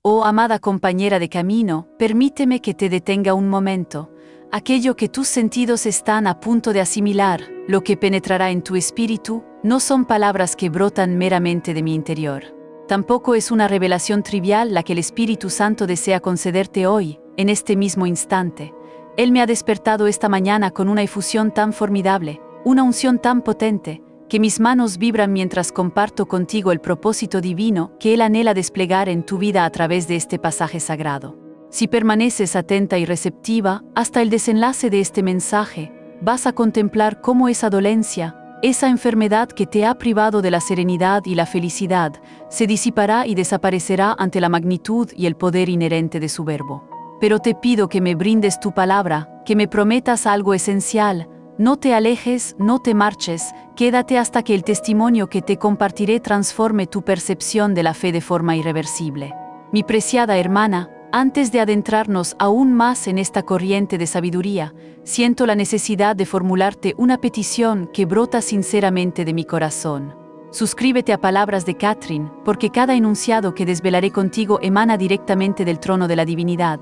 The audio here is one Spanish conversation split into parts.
Oh amada compañera de camino, permíteme que te detenga un momento. Aquello que tus sentidos están a punto de asimilar, lo que penetrará en tu espíritu, no son palabras que brotan meramente de mi interior. Tampoco es una revelación trivial la que el Espíritu Santo desea concederte hoy, en este mismo instante. Él me ha despertado esta mañana con una efusión tan formidable, una unción tan potente, que mis manos vibran mientras comparto contigo el propósito divino que Él anhela desplegar en tu vida a través de este pasaje sagrado. Si permaneces atenta y receptiva, hasta el desenlace de este mensaje, vas a contemplar cómo esa dolencia, esa enfermedad que te ha privado de la serenidad y la felicidad, se disipará y desaparecerá ante la magnitud y el poder inherente de su verbo. Pero te pido que me brindes tu palabra, que me prometas algo esencial. No te alejes, no te marches, quédate hasta que el testimonio que te compartiré transforme tu percepción de la fe de forma irreversible. Mi preciada hermana, antes de adentrarnos aún más en esta corriente de sabiduría, siento la necesidad de formularte una petición que brota sinceramente de mi corazón. Suscríbete a Palabras de Catherine, porque cada enunciado que desvelaré contigo emana directamente del trono de la divinidad.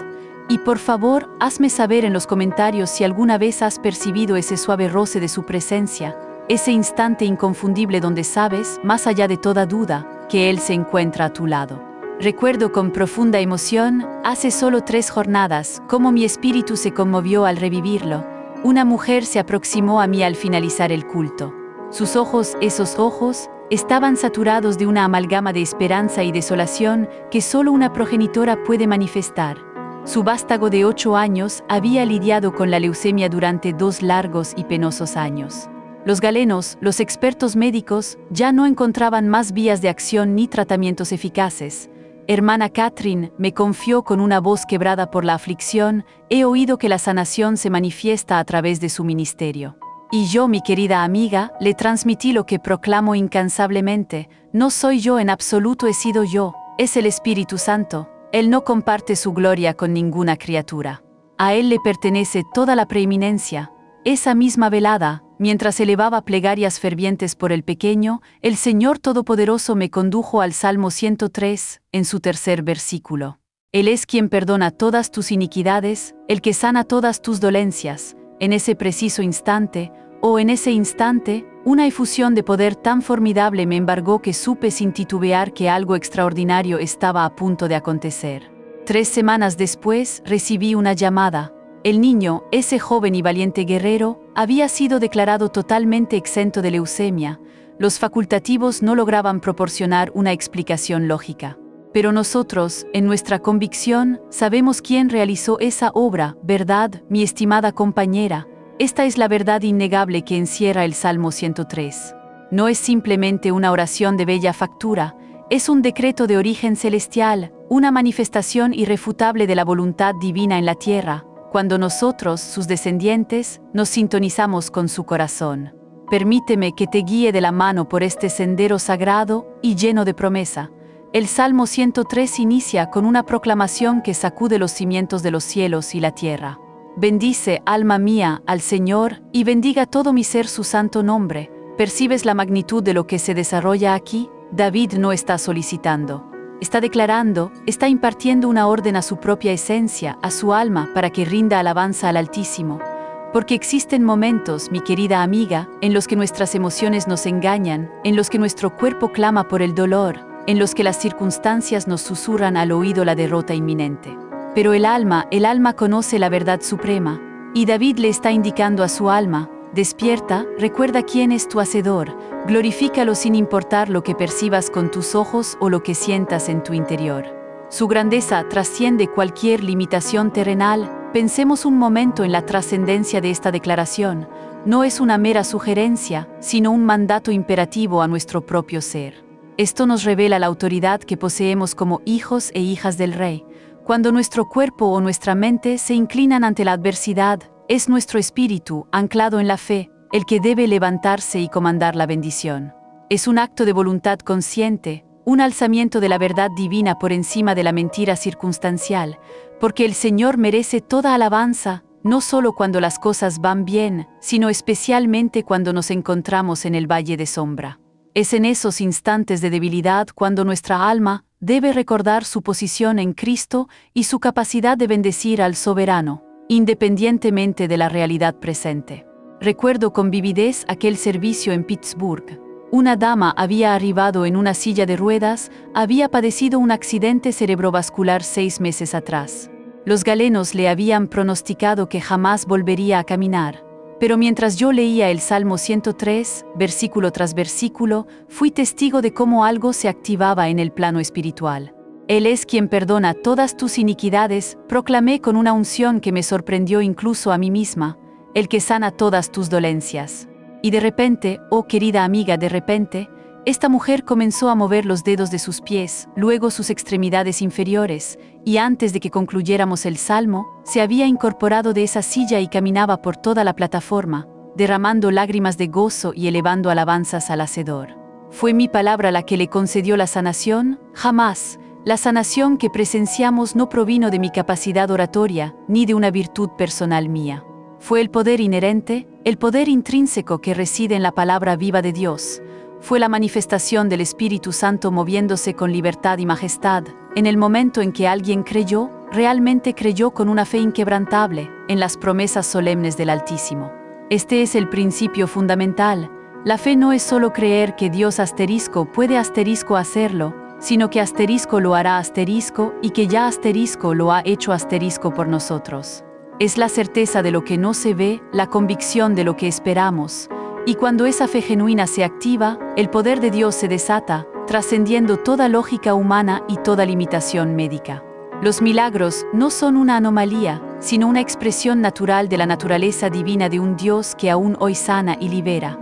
Y por favor, hazme saber en los comentarios si alguna vez has percibido ese suave roce de su presencia, ese instante inconfundible donde sabes, más allá de toda duda, que Él se encuentra a tu lado. Recuerdo con profunda emoción, hace solo 3 jornadas, cómo mi espíritu se conmovió al revivirlo. Una mujer se aproximó a mí al finalizar el culto. Sus ojos, esos ojos, estaban saturados de una amalgama de esperanza y desolación que solo una progenitora puede manifestar. Su vástago de 8 años había lidiado con la leucemia durante 2 largos y penosos años. Los galenos, los expertos médicos, ya no encontraban más vías de acción ni tratamientos eficaces. Hermana Catherine me confió con una voz quebrada por la aflicción: he oído que la sanación se manifiesta a través de su ministerio. Y yo, mi querida amiga, le transmití lo que proclamo incansablemente: no soy yo en absoluto, he sido yo, es el Espíritu Santo. Él no comparte su gloria con ninguna criatura. A Él le pertenece toda la preeminencia. Esa misma velada, mientras elevaba plegarias fervientes por el pequeño, el Señor Todopoderoso me condujo al Salmo 103, en su 3er versículo. Él es quien perdona todas tus iniquidades, el que sana todas tus dolencias. En ese preciso instante, en ese instante, una efusión de poder tan formidable me embargó que supe sin titubear que algo extraordinario estaba a punto de acontecer. 3 semanas después, recibí una llamada. El niño, ese joven y valiente guerrero, había sido declarado totalmente exento de leucemia. Los facultativos no lograban proporcionar una explicación lógica. Pero nosotros, en nuestra convicción, sabemos quién realizó esa obra, ¿verdad, mi estimada compañera? Esta es la verdad innegable que encierra el Salmo 103. No es simplemente una oración de bella factura, es un decreto de origen celestial, una manifestación irrefutable de la voluntad divina en la tierra, cuando nosotros, sus descendientes, nos sintonizamos con su corazón. Permíteme que te guíe de la mano por este sendero sagrado y lleno de promesa. El Salmo 103 inicia con una proclamación que sacude los cimientos de los cielos y la tierra. Bendice, alma mía, al Señor, y bendiga todo mi ser su santo nombre. ¿Percibes la magnitud de lo que se desarrolla aquí? David no está solicitando. Está declarando, está impartiendo una orden a su propia esencia, a su alma, para que rinda alabanza al Altísimo. Porque existen momentos, mi querida amiga, en los que nuestras emociones nos engañan, en los que nuestro cuerpo clama por el dolor, en los que las circunstancias nos susurran al oído la derrota inminente. Pero el alma conoce la verdad suprema, y David le está indicando a su alma: despierta, recuerda quién es tu Hacedor, glorifícalo sin importar lo que percibas con tus ojos o lo que sientas en tu interior. Su grandeza trasciende cualquier limitación terrenal. Pensemos un momento en la trascendencia de esta declaración. No es una mera sugerencia, sino un mandato imperativo a nuestro propio ser. Esto nos revela la autoridad que poseemos como hijos e hijas del Rey. Cuando nuestro cuerpo o nuestra mente se inclinan ante la adversidad, es nuestro espíritu, anclado en la fe, el que debe levantarse y comandar la bendición. Es un acto de voluntad consciente, un alzamiento de la verdad divina por encima de la mentira circunstancial, porque el Señor merece toda alabanza, no solo cuando las cosas van bien, sino especialmente cuando nos encontramos en el valle de sombra. Es en esos instantes de debilidad cuando nuestra alma, debe recordar su posición en Cristo y su capacidad de bendecir al soberano, independientemente de la realidad presente. Recuerdo con vividez aquel servicio en Pittsburgh. Una dama había arribado en una silla de ruedas, había padecido un accidente cerebrovascular 6 meses atrás. Los galenos le habían pronosticado que jamás volvería a caminar. Pero mientras yo leía el Salmo 103, versículo tras versículo, fui testigo de cómo algo se activaba en el plano espiritual. Él es quien perdona todas tus iniquidades, proclamé con una unción que me sorprendió incluso a mí misma, el que sana todas tus dolencias. Y de repente, oh querida amiga, de repente, esta mujer comenzó a mover los dedos de sus pies, luego sus extremidades inferiores, y antes de que concluyéramos el salmo, se había incorporado de esa silla y caminaba por toda la plataforma, derramando lágrimas de gozo y elevando alabanzas al Hacedor. ¿Fue mi palabra la que le concedió la sanación? Jamás. La sanación que presenciamos no provino de mi capacidad oratoria, ni de una virtud personal mía. Fue el poder inherente, el poder intrínseco que reside en la palabra viva de Dios. Fue la manifestación del Espíritu Santo moviéndose con libertad y majestad. En el momento en que alguien creyó, realmente creyó con una fe inquebrantable en las promesas solemnes del Altísimo. Este es el principio fundamental. La fe no es solo creer que Dios asterisco puede asterisco hacerlo, sino que asterisco lo hará asterisco y que ya asterisco lo ha hecho asterisco por nosotros. Es la certeza de lo que no se ve, la convicción de lo que esperamos. Y cuando esa fe genuina se activa, el poder de Dios se desata, trascendiendo toda lógica humana y toda limitación médica. Los milagros no son una anomalía, sino una expresión natural de la naturaleza divina de un Dios que aún hoy sana y libera.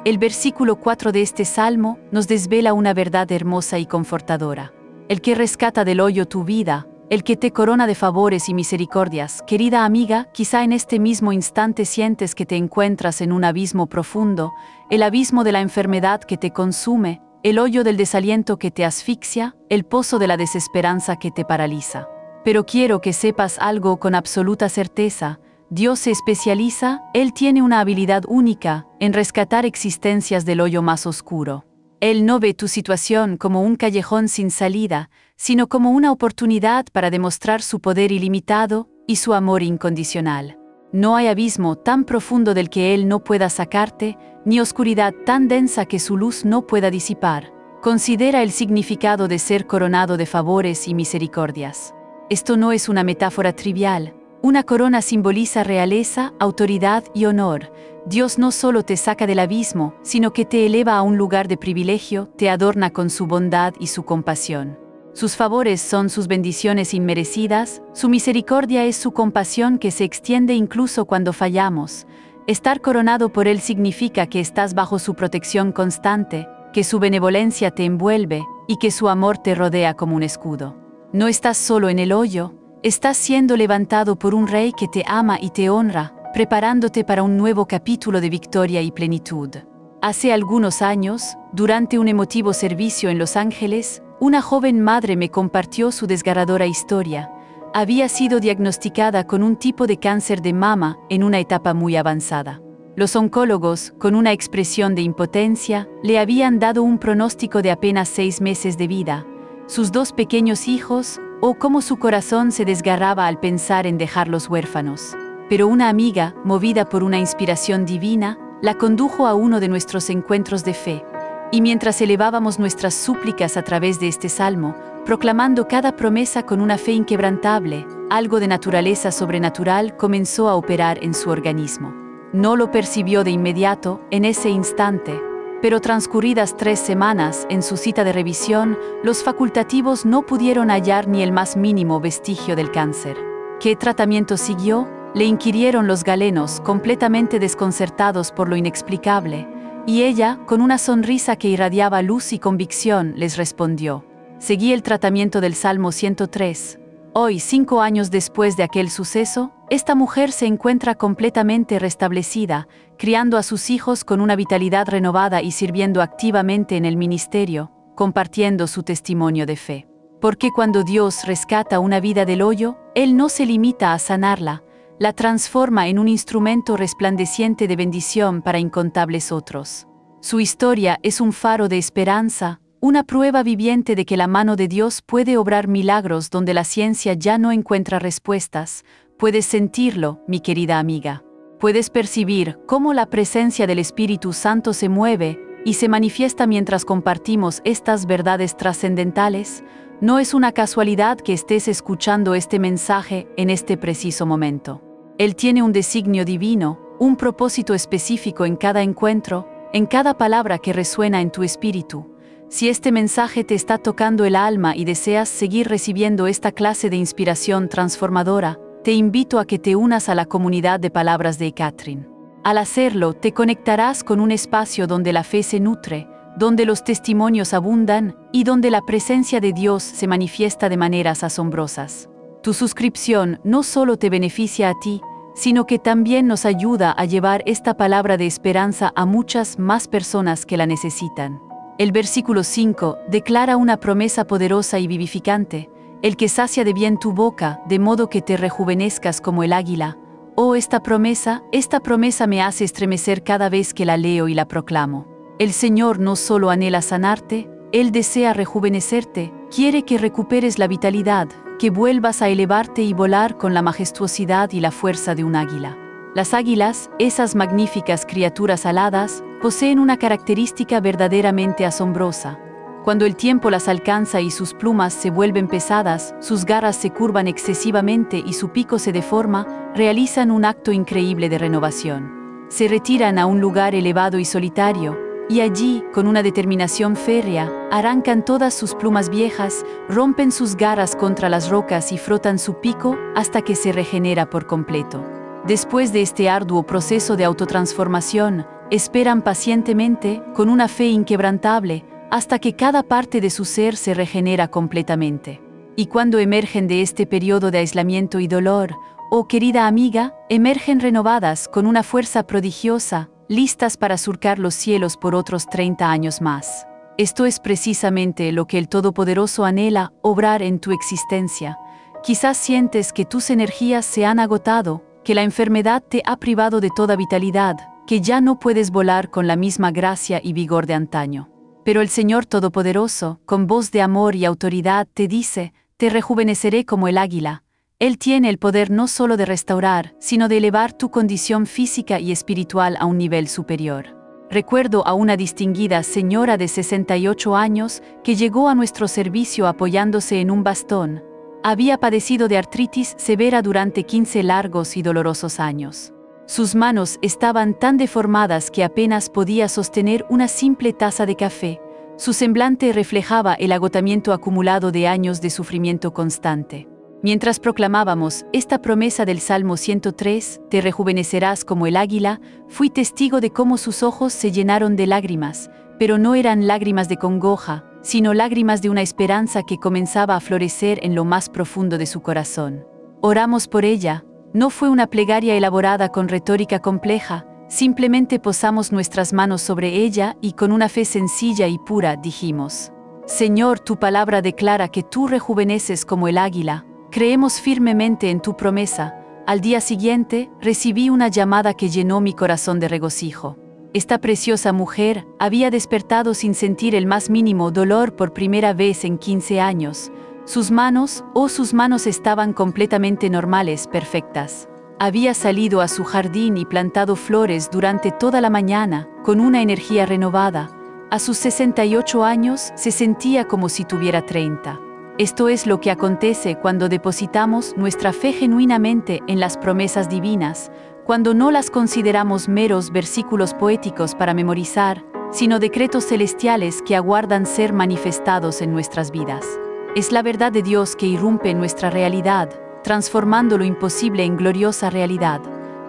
El versículo 4 de este salmo nos desvela una verdad hermosa y confortadora. El que rescata del hoyo tu vida, el que te corona de favores y misericordias. Querida amiga, quizá en este mismo instante sientes que te encuentras en un abismo profundo, el abismo de la enfermedad que te consume, el hoyo del desaliento que te asfixia, el pozo de la desesperanza que te paraliza. Pero quiero que sepas algo con absoluta certeza. Dios se especializa, Él tiene una habilidad única en rescatar existencias del hoyo más oscuro. Él no ve tu situación como un callejón sin salida, sino como una oportunidad para demostrar su poder ilimitado y su amor incondicional. No hay abismo tan profundo del que Él no pueda sacarte, ni oscuridad tan densa que su luz no pueda disipar. Considera el significado de ser coronado de favores y misericordias. Esto no es una metáfora trivial. Una corona simboliza realeza, autoridad y honor. Dios no solo te saca del abismo, sino que te eleva a un lugar de privilegio, te adorna con su bondad y su compasión. Sus favores son sus bendiciones inmerecidas, su misericordia es su compasión que se extiende incluso cuando fallamos. Estar coronado por Él significa que estás bajo su protección constante, que su benevolencia te envuelve y que su amor te rodea como un escudo. No estás solo en el hoyo, estás siendo levantado por un Rey que te ama y te honra, preparándote para un nuevo capítulo de victoria y plenitud. Hace algunos años, durante un emotivo servicio en Los Ángeles, una joven madre me compartió su desgarradora historia. Había sido diagnosticada con un tipo de cáncer de mama en una etapa muy avanzada. Los oncólogos, con una expresión de impotencia, le habían dado un pronóstico de apenas 6 meses de vida. Sus 2 pequeños hijos, cómo su corazón se desgarraba al pensar en dejarlos huérfanos. Pero una amiga, movida por una inspiración divina, la condujo a uno de nuestros encuentros de fe. Y mientras elevábamos nuestras súplicas a través de este salmo, proclamando cada promesa con una fe inquebrantable, algo de naturaleza sobrenatural comenzó a operar en su organismo. No lo percibió de inmediato, en ese instante, pero transcurridas 3 semanas en su cita de revisión, los facultativos no pudieron hallar ni el más mínimo vestigio del cáncer. ¿Qué tratamiento siguió? Le inquirieron los galenos, completamente desconcertados por lo inexplicable, y ella, con una sonrisa que irradiaba luz y convicción, les respondió: seguí el tratamiento del Salmo 103. Hoy, 5 años después de aquel suceso, esta mujer se encuentra completamente restablecida, criando a sus hijos con una vitalidad renovada y sirviendo activamente en el ministerio, compartiendo su testimonio de fe. Porque cuando Dios rescata una vida del hoyo, Él no se limita a sanarla, la transforma en un instrumento resplandeciente de bendición para incontables otros. Su historia es un faro de esperanza, una prueba viviente de que la mano de Dios puede obrar milagros donde la ciencia ya no encuentra respuestas. Puedes sentirlo, mi querida amiga. Puedes percibir cómo la presencia del Espíritu Santo se mueve y se manifiesta mientras compartimos estas verdades trascendentales. No es una casualidad que estés escuchando este mensaje en este preciso momento. Él tiene un designio divino, un propósito específico en cada encuentro, en cada palabra que resuena en tu espíritu. Si este mensaje te está tocando el alma y deseas seguir recibiendo esta clase de inspiración transformadora, te invito a que te unas a la comunidad de palabras de Catherine. Al hacerlo, te conectarás con un espacio donde la fe se nutre, donde los testimonios abundan y donde la presencia de Dios se manifiesta de maneras asombrosas. Tu suscripción no solo te beneficia a ti, sino que también nos ayuda a llevar esta palabra de esperanza a muchas más personas que la necesitan. El versículo 5 declara una promesa poderosa y vivificante: el que sacia de bien tu boca, de modo que te rejuvenezcas como el águila. Oh, esta promesa me hace estremecer cada vez que la leo y la proclamo. El Señor no solo anhela sanarte, Él desea rejuvenecerte, quiere que recuperes la vitalidad, que vuelvas a elevarte y volar con la majestuosidad y la fuerza de un águila. Las águilas, esas magníficas criaturas aladas, poseen una característica verdaderamente asombrosa. Cuando el tiempo las alcanza y sus plumas se vuelven pesadas, sus garras se curvan excesivamente y su pico se deforma, realizan un acto increíble de renovación. Se retiran a un lugar elevado y solitario, y allí, con una determinación férrea, arrancan todas sus plumas viejas, rompen sus garras contra las rocas y frotan su pico hasta que se regenera por completo. Después de este arduo proceso de autotransformación, esperan pacientemente, con una fe inquebrantable, hasta que cada parte de su ser se regenera completamente. Y cuando emergen de este periodo de aislamiento y dolor, oh querida amiga, emergen renovadas con una fuerza prodigiosa, listas para surcar los cielos por otros 30 años más. Esto es precisamente lo que el Todopoderoso anhela obrar en tu existencia. Quizás sientes que tus energías se han agotado, que la enfermedad te ha privado de toda vitalidad, que ya no puedes volar con la misma gracia y vigor de antaño. Pero el Señor Todopoderoso, con voz de amor y autoridad, te dice: te rejuveneceré como el águila. Él tiene el poder no solo de restaurar, sino de elevar tu condición física y espiritual a un nivel superior. Recuerdo a una distinguida señora de 68 años que llegó a nuestro servicio apoyándose en un bastón. Había padecido de artritis severa durante 15 largos y dolorosos años. Sus manos estaban tan deformadas que apenas podía sostener una simple taza de café. Su semblante reflejaba el agotamiento acumulado de años de sufrimiento constante. Mientras proclamábamos esta promesa del Salmo 103, te rejuvenecerás como el águila, fui testigo de cómo sus ojos se llenaron de lágrimas, pero no eran lágrimas de congoja, sino lágrimas de una esperanza que comenzaba a florecer en lo más profundo de su corazón. Oramos por ella. No fue una plegaria elaborada con retórica compleja, simplemente posamos nuestras manos sobre ella y con una fe sencilla y pura dijimos: Señor, tu palabra declara que tú rejuveneces como el águila. Creemos firmemente en tu promesa. Al día siguiente, recibí una llamada que llenó mi corazón de regocijo. Esta preciosa mujer había despertado sin sentir el más mínimo dolor por primera vez en 15 años. Sus manos estaban completamente normales, perfectas. Había salido a su jardín y plantado flores durante toda la mañana, con una energía renovada. A sus 68 años se sentía como si tuviera 30. Esto es lo que acontece cuando depositamos nuestra fe genuinamente en las promesas divinas, cuando no las consideramos meros versículos poéticos para memorizar, sino decretos celestiales que aguardan ser manifestados en nuestras vidas. Es la verdad de Dios que irrumpe en nuestra realidad, transformando lo imposible en gloriosa realidad.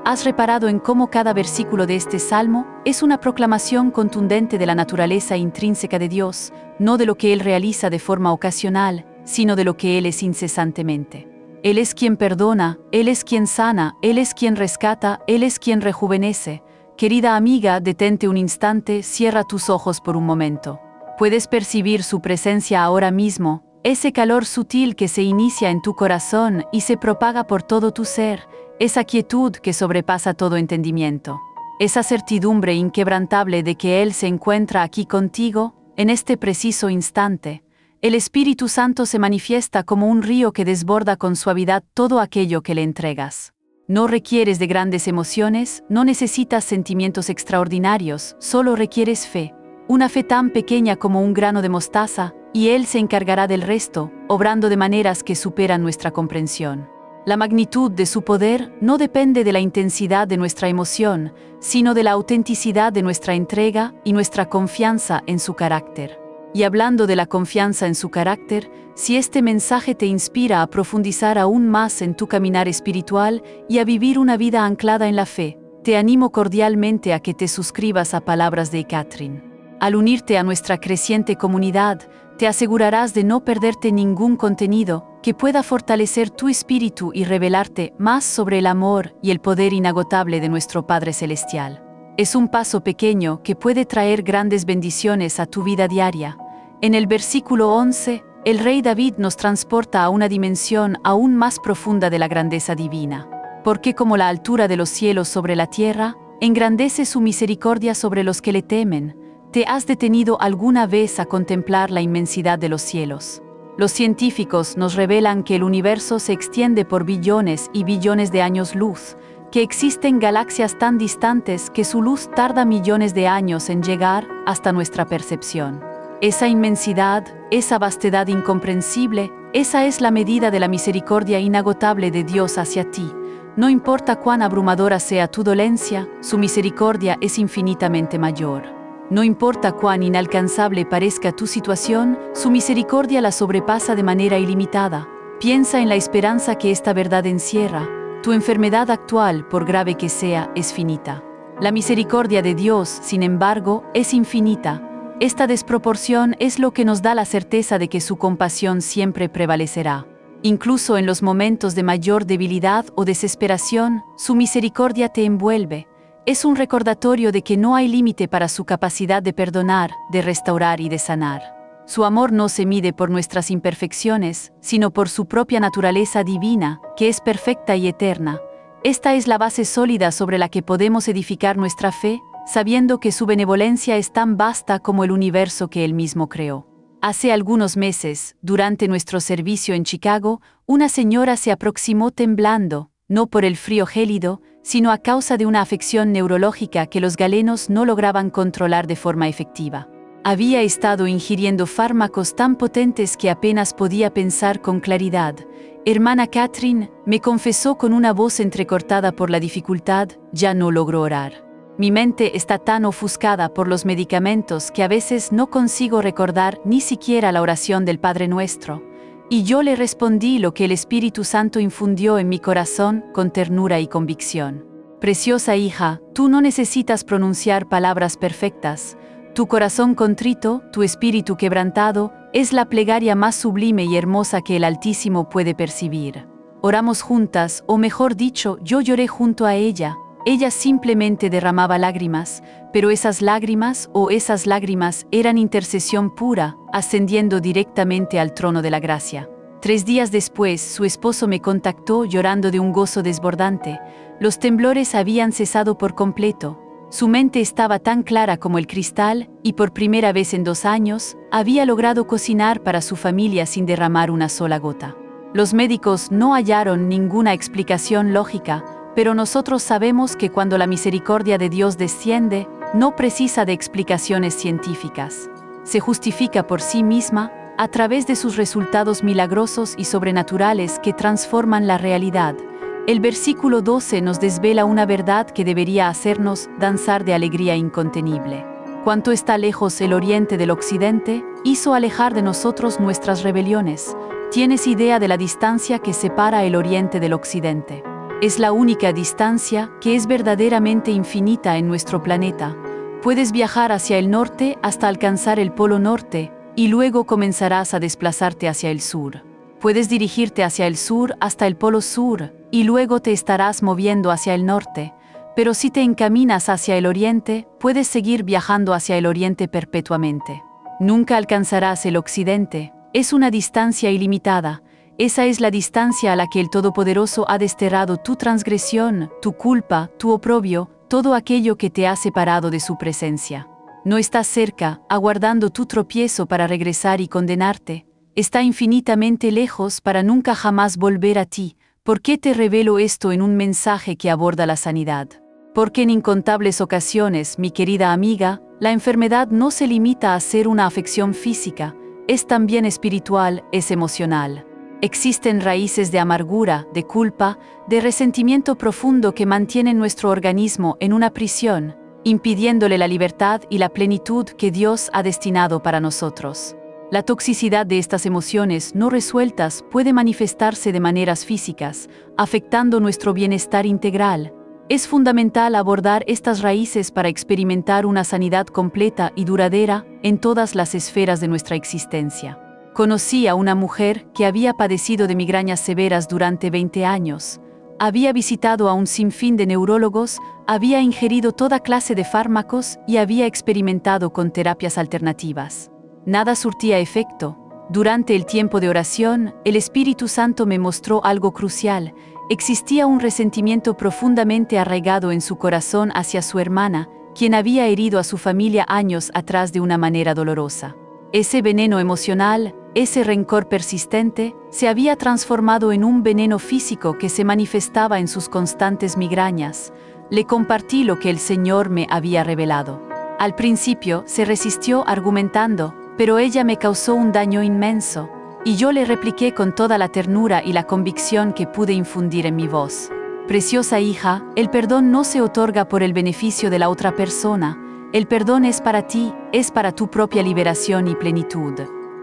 ¿Has reparado en cómo cada versículo de este salmo es una proclamación contundente de la naturaleza intrínseca de Dios, no de lo que Él realiza de forma ocasional, sino de lo que Él es incesantemente? Él es quien perdona, Él es quien sana, Él es quien rescata, Él es quien rejuvenece. Querida amiga, detente un instante, cierra tus ojos por un momento. ¿Puedes percibir su presencia ahora mismo? Ese calor sutil que se inicia en tu corazón y se propaga por todo tu ser, esa quietud que sobrepasa todo entendimiento, esa certidumbre inquebrantable de que Él se encuentra aquí contigo, En este preciso instante, el Espíritu Santo se manifiesta como un río que desborda con suavidad todo aquello que le entregas. No requieres de grandes emociones, no necesitas sentimientos extraordinarios, solo requieres fe. Una fe tan pequeña como un grano de mostaza, y Él se encargará del resto, obrando de maneras que superan nuestra comprensión. La magnitud de su poder no depende de la intensidad de nuestra emoción, sino de la autenticidad de nuestra entrega y nuestra confianza en su carácter. Y hablando de la confianza en su carácter, si este mensaje te inspira a profundizar aún más en tu caminar espiritual y a vivir una vida anclada en la fe, te animo cordialmente a que te suscribas a Palabras de Catherine. Al unirte a nuestra creciente comunidad, te asegurarás de no perderte ningún contenido que pueda fortalecer tu espíritu y revelarte más sobre el amor y el poder inagotable de nuestro Padre Celestial. Es un paso pequeño que puede traer grandes bendiciones a tu vida diaria. En el versículo 11, el rey David nos transporta a una dimensión aún más profunda de la grandeza divina. Porque como la altura de los cielos sobre la tierra, engrandece su misericordia sobre los que le temen. ¿Te has detenido alguna vez a contemplar la inmensidad de los cielos? Los científicos nos revelan que el universo se extiende por billones y billones de años luz, que existen galaxias tan distantes que su luz tarda millones de años en llegar hasta nuestra percepción. Esa inmensidad, esa vastedad incomprensible, esa es la medida de la misericordia inagotable de Dios hacia ti. No importa cuán abrumadora sea tu dolencia, su misericordia es infinitamente mayor. No importa cuán inalcanzable parezca tu situación, su misericordia la sobrepasa de manera ilimitada. Piensa en la esperanza que esta verdad encierra. Tu enfermedad actual, por grave que sea, es finita. La misericordia de Dios, sin embargo, es infinita. Esta desproporción es lo que nos da la certeza de que su compasión siempre prevalecerá. Incluso en los momentos de mayor debilidad o desesperación, su misericordia te envuelve. Es un recordatorio de que no hay límite para su capacidad de perdonar, de restaurar y de sanar. Su amor no se mide por nuestras imperfecciones, sino por su propia naturaleza divina, que es perfecta y eterna. Esta es la base sólida sobre la que podemos edificar nuestra fe, sabiendo que su benevolencia es tan vasta como el universo que Él mismo creó. Hace algunos meses, durante nuestro servicio en Chicago, una señora se aproximó temblando, no por el frío gélido, sino a causa de una afección neurológica que los galenos no lograban controlar de forma efectiva. Había estado ingiriendo fármacos tan potentes que apenas podía pensar con claridad. Hermana Catherine, me confesó con una voz entrecortada por la dificultad, ya no logro orar. Mi mente está tan ofuscada por los medicamentos que a veces no consigo recordar ni siquiera la oración del Padre Nuestro. Y yo le respondí lo que el Espíritu Santo infundió en mi corazón con ternura y convicción. Preciosa hija, tú no necesitas pronunciar palabras perfectas. Tu corazón contrito, tu espíritu quebrantado, es la plegaria más sublime y hermosa que el Altísimo puede percibir. Oramos juntas, o mejor dicho, yo lloré junto a ella. Ella simplemente derramaba lágrimas, pero esas lágrimas eran intercesión pura, ascendiendo directamente al trono de la gracia. 3 días después, su esposo me contactó llorando de un gozo desbordante. Los temblores habían cesado por completo. Su mente estaba tan clara como el cristal, y por primera vez en 2 años, había logrado cocinar para su familia sin derramar una sola gota. Los médicos no hallaron ninguna explicación lógica, pero nosotros sabemos que cuando la misericordia de Dios desciende, no precisa de explicaciones científicas. Se justifica por sí misma, a través de sus resultados milagrosos y sobrenaturales que transforman la realidad. El versículo 12 nos desvela una verdad que debería hacernos danzar de alegría incontenible. Cuanto está lejos el oriente del occidente, hizo alejar de nosotros nuestras rebeliones. ¿Tienes idea de la distancia que separa el oriente del occidente? Es la única distancia que es verdaderamente infinita en nuestro planeta. Puedes viajar hacia el norte hasta alcanzar el polo norte, y luego comenzarás a desplazarte hacia el sur. Puedes dirigirte hacia el sur hasta el polo sur, y luego te estarás moviendo hacia el norte. Pero si te encaminas hacia el oriente, puedes seguir viajando hacia el oriente perpetuamente. Nunca alcanzarás el occidente. Es una distancia ilimitada. Esa es la distancia a la que el Todopoderoso ha desterrado tu transgresión, tu culpa, tu oprobio, todo aquello que te ha separado de su presencia. No está cerca, aguardando tu tropiezo para regresar y condenarte. Está infinitamente lejos para nunca jamás volver a ti. ¿Por qué te revelo esto en un mensaje que aborda la sanidad? Porque en incontables ocasiones, mi querida amiga, la enfermedad no se limita a ser una afección física, es también espiritual, es emocional. Existen raíces de amargura, de culpa, de resentimiento profundo que mantienen nuestro organismo en una prisión, impidiéndole la libertad y la plenitud que Dios ha destinado para nosotros. La toxicidad de estas emociones no resueltas puede manifestarse de maneras físicas, afectando nuestro bienestar integral. Es fundamental abordar estas raíces para experimentar una sanidad completa y duradera en todas las esferas de nuestra existencia. Conocí a una mujer que había padecido de migrañas severas durante 20 años. Había visitado a un sinfín de neurólogos, había ingerido toda clase de fármacos y había experimentado con terapias alternativas. Nada surtía efecto. Durante el tiempo de oración, el Espíritu Santo me mostró algo crucial. Existía un resentimiento profundamente arraigado en su corazón hacia su hermana, quien había herido a su familia años atrás de una manera dolorosa. Ese veneno emocional, ese rencor persistente, se había transformado en un veneno físico que se manifestaba en sus constantes migrañas. Le compartí lo que el Señor me había revelado. Al principio se resistió argumentando, pero ella me causó un daño inmenso, y yo le repliqué con toda la ternura y la convicción que pude infundir en mi voz. Preciosa hija, el perdón no se otorga por el beneficio de la otra persona. El perdón es para ti, es para tu propia liberación y plenitud.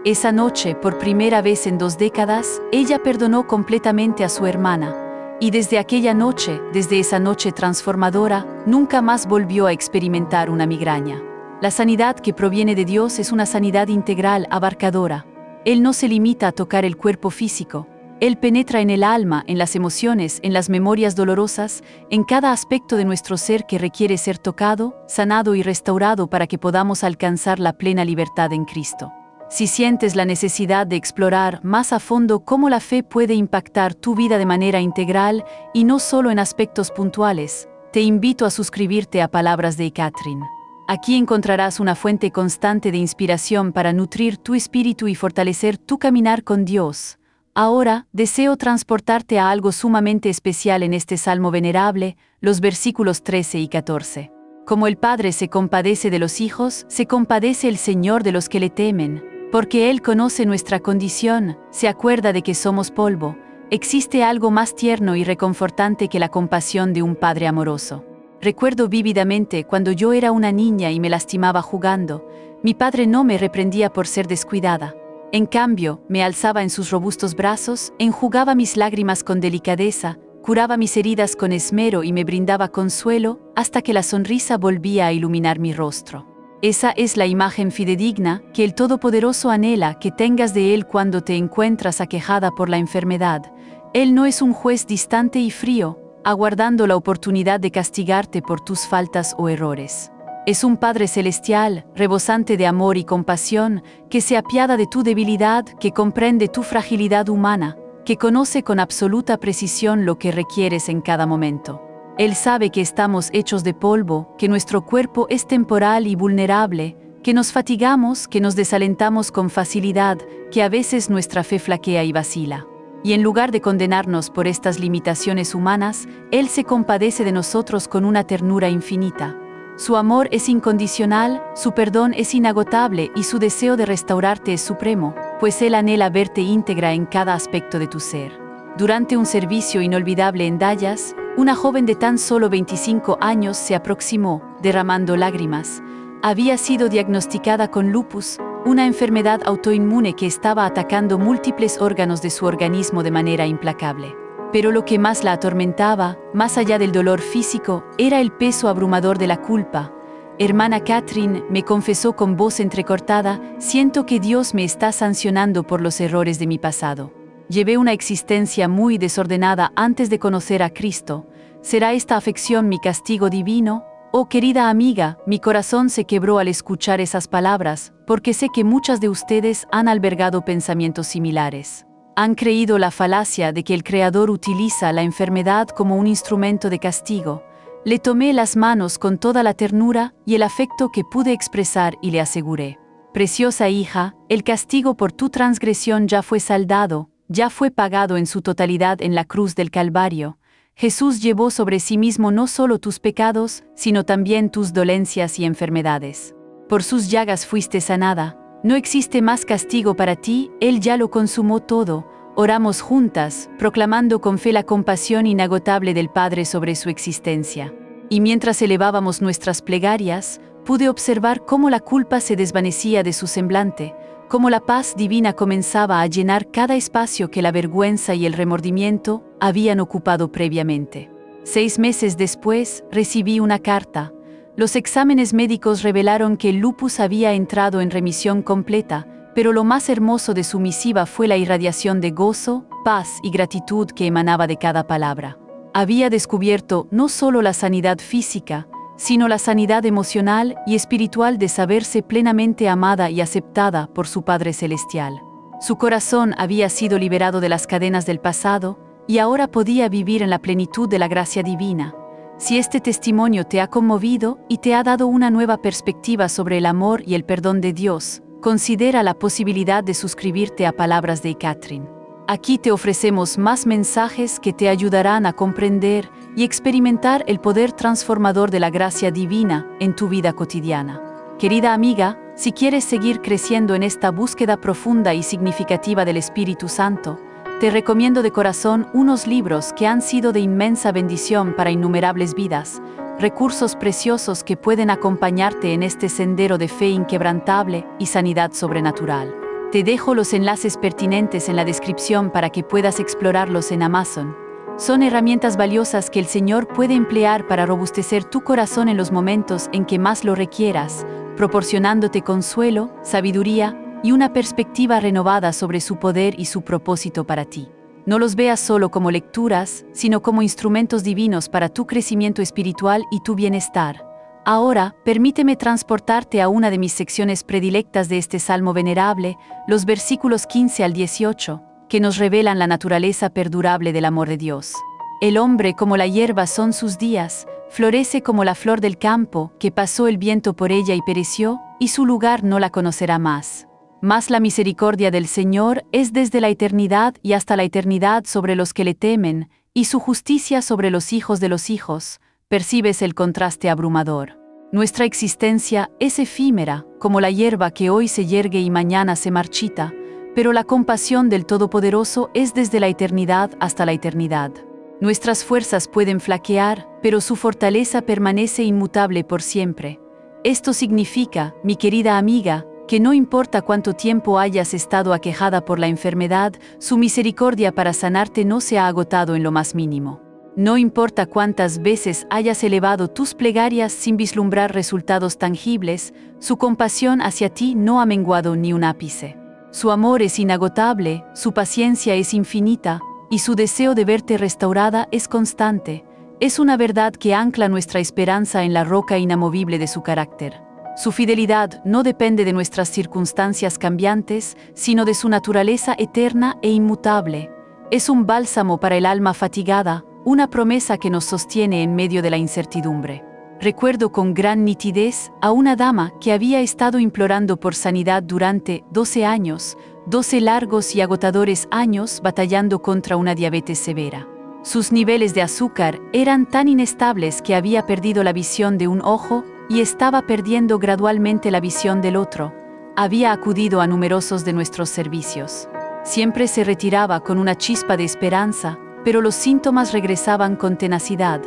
Esa noche, por primera vez en 2 décadas, ella perdonó completamente a su hermana. Y desde aquella noche, desde esa noche transformadora, nunca más volvió a experimentar una migraña. La sanidad que proviene de Dios es una sanidad integral, abarcadora. Él no se limita a tocar el cuerpo físico. Él penetra en el alma, en las emociones, en las memorias dolorosas, en cada aspecto de nuestro ser que requiere ser tocado, sanado y restaurado para que podamos alcanzar la plena libertad en Cristo. Si sientes la necesidad de explorar más a fondo cómo la fe puede impactar tu vida de manera integral y no solo en aspectos puntuales, te invito a suscribirte a Palabras de Catherine. Aquí encontrarás una fuente constante de inspiración para nutrir tu espíritu y fortalecer tu caminar con Dios. Ahora, deseo transportarte a algo sumamente especial en este salmo venerable, los versículos 13 y 14. Como el Padre se compadece de los hijos, se compadece el Señor de los que le temen, porque Él conoce nuestra condición, se acuerda de que somos polvo. Existe algo más tierno y reconfortante que la compasión de un Padre amoroso. Recuerdo vívidamente cuando yo era una niña y me lastimaba jugando. Mi padre no me reprendía por ser descuidada. En cambio, me alzaba en sus robustos brazos, enjugaba mis lágrimas con delicadeza, curaba mis heridas con esmero y me brindaba consuelo hasta que la sonrisa volvía a iluminar mi rostro. Esa es la imagen fidedigna que el Todopoderoso anhela que tengas de Él cuando te encuentras aquejada por la enfermedad. Él no es un juez distante y frío, aguardando la oportunidad de castigarte por tus faltas o errores. Es un Padre celestial, rebosante de amor y compasión, que se apiada de tu debilidad, que comprende tu fragilidad humana, que conoce con absoluta precisión lo que requieres en cada momento. Él sabe que estamos hechos de polvo, que nuestro cuerpo es temporal y vulnerable, que nos fatigamos, que nos desalentamos con facilidad, que a veces nuestra fe flaquea y vacila. Y en lugar de condenarnos por estas limitaciones humanas, Él se compadece de nosotros con una ternura infinita. Su amor es incondicional, su perdón es inagotable y su deseo de restaurarte es supremo, pues Él anhela verte íntegra en cada aspecto de tu ser. Durante un servicio inolvidable en Dallas, una joven de tan solo 25 años se aproximó, derramando lágrimas. Había sido diagnosticada con lupus, una enfermedad autoinmune que estaba atacando múltiples órganos de su organismo de manera implacable. Pero lo que más la atormentaba, más allá del dolor físico, era el peso abrumador de la culpa. Hermana Catherine, me confesó con voz entrecortada, siento que Dios me está sancionando por los errores de mi pasado. Llevé una existencia muy desordenada antes de conocer a Cristo. ¿Será esta afección mi castigo divino? Oh querida amiga, mi corazón se quebró al escuchar esas palabras, porque sé que muchas de ustedes han albergado pensamientos similares. Han creído la falacia de que el Creador utiliza la enfermedad como un instrumento de castigo. Le tomé las manos con toda la ternura y el afecto que pude expresar y le aseguré: preciosa hija, el castigo por tu transgresión ya fue saldado, ya fue pagado en su totalidad en la cruz del Calvario. Jesús llevó sobre sí mismo no solo tus pecados, sino también tus dolencias y enfermedades. Por sus llagas fuiste sanada. No existe más castigo para ti, Él ya lo consumó todo. Oramos juntas, proclamando con fe la compasión inagotable del Padre sobre su existencia. Y mientras elevábamos nuestras plegarias, pude observar cómo la culpa se desvanecía de su semblante, cómo la paz divina comenzaba a llenar cada espacio que la vergüenza y el remordimiento habían ocupado previamente. 6 meses después, recibí una carta. Los exámenes médicos revelaron que el lupus había entrado en remisión completa, pero lo más hermoso de su misiva fue la irradiación de gozo, paz y gratitud que emanaba de cada palabra. Había descubierto no solo la sanidad física, sino la sanidad emocional y espiritual de saberse plenamente amada y aceptada por su Padre Celestial. Su corazón había sido liberado de las cadenas del pasado y ahora podía vivir en la plenitud de la gracia divina. Si este testimonio te ha conmovido y te ha dado una nueva perspectiva sobre el amor y el perdón de Dios, considera la posibilidad de suscribirte a Palabras de Catherine. Aquí te ofrecemos más mensajes que te ayudarán a comprender y experimentar el poder transformador de la gracia divina en tu vida cotidiana. Querida amiga, si quieres seguir creciendo en esta búsqueda profunda y significativa del Espíritu Santo, te recomiendo de corazón unos libros que han sido de inmensa bendición para innumerables vidas, recursos preciosos que pueden acompañarte en este sendero de fe inquebrantable y sanidad sobrenatural. Te dejo los enlaces pertinentes en la descripción para que puedas explorarlos en Amazon. Son herramientas valiosas que el Señor puede emplear para robustecer tu corazón en los momentos en que más lo requieras, proporcionándote consuelo, sabiduría y una perspectiva renovada sobre su poder y su propósito para ti. No los veas solo como lecturas, sino como instrumentos divinos para tu crecimiento espiritual y tu bienestar. Ahora, permíteme transportarte a una de mis secciones predilectas de este salmo venerable, los versículos 15 al 18, que nos revelan la naturaleza perdurable del amor de Dios. El hombre como la hierba son sus días, florece como la flor del campo, que pasó el viento por ella y pereció, y su lugar no la conocerá más. Mas la misericordia del Señor es desde la eternidad y hasta la eternidad sobre los que le temen, y su justicia sobre los hijos de los hijos. Percibes el contraste abrumador. Nuestra existencia es efímera, como la hierba que hoy se yergue y mañana se marchita, pero la compasión del Todopoderoso es desde la eternidad hasta la eternidad. Nuestras fuerzas pueden flaquear, pero su fortaleza permanece inmutable por siempre. Esto significa, mi querida amiga, que no importa cuánto tiempo hayas estado aquejada por la enfermedad, su misericordia para sanarte no se ha agotado en lo más mínimo. No importa cuántas veces hayas elevado tus plegarias sin vislumbrar resultados tangibles, su compasión hacia ti no ha menguado ni un ápice. Su amor es inagotable, su paciencia es infinita, y su deseo de verte restaurada es constante. Es una verdad que ancla nuestra esperanza en la roca inamovible de su carácter. Su fidelidad no depende de nuestras circunstancias cambiantes, sino de su naturaleza eterna e inmutable. Es un bálsamo para el alma fatigada, una promesa que nos sostiene en medio de la incertidumbre. Recuerdo con gran nitidez a una dama que había estado implorando por sanidad durante 12 años, 12 largos y agotadores años batallando contra una diabetes severa. Sus niveles de azúcar eran tan inestables que había perdido la visión de un ojo y estaba perdiendo gradualmente la visión del otro. Había acudido a numerosos de nuestros servicios. Siempre se retiraba con una chispa de esperanza, pero los síntomas regresaban con tenacidad.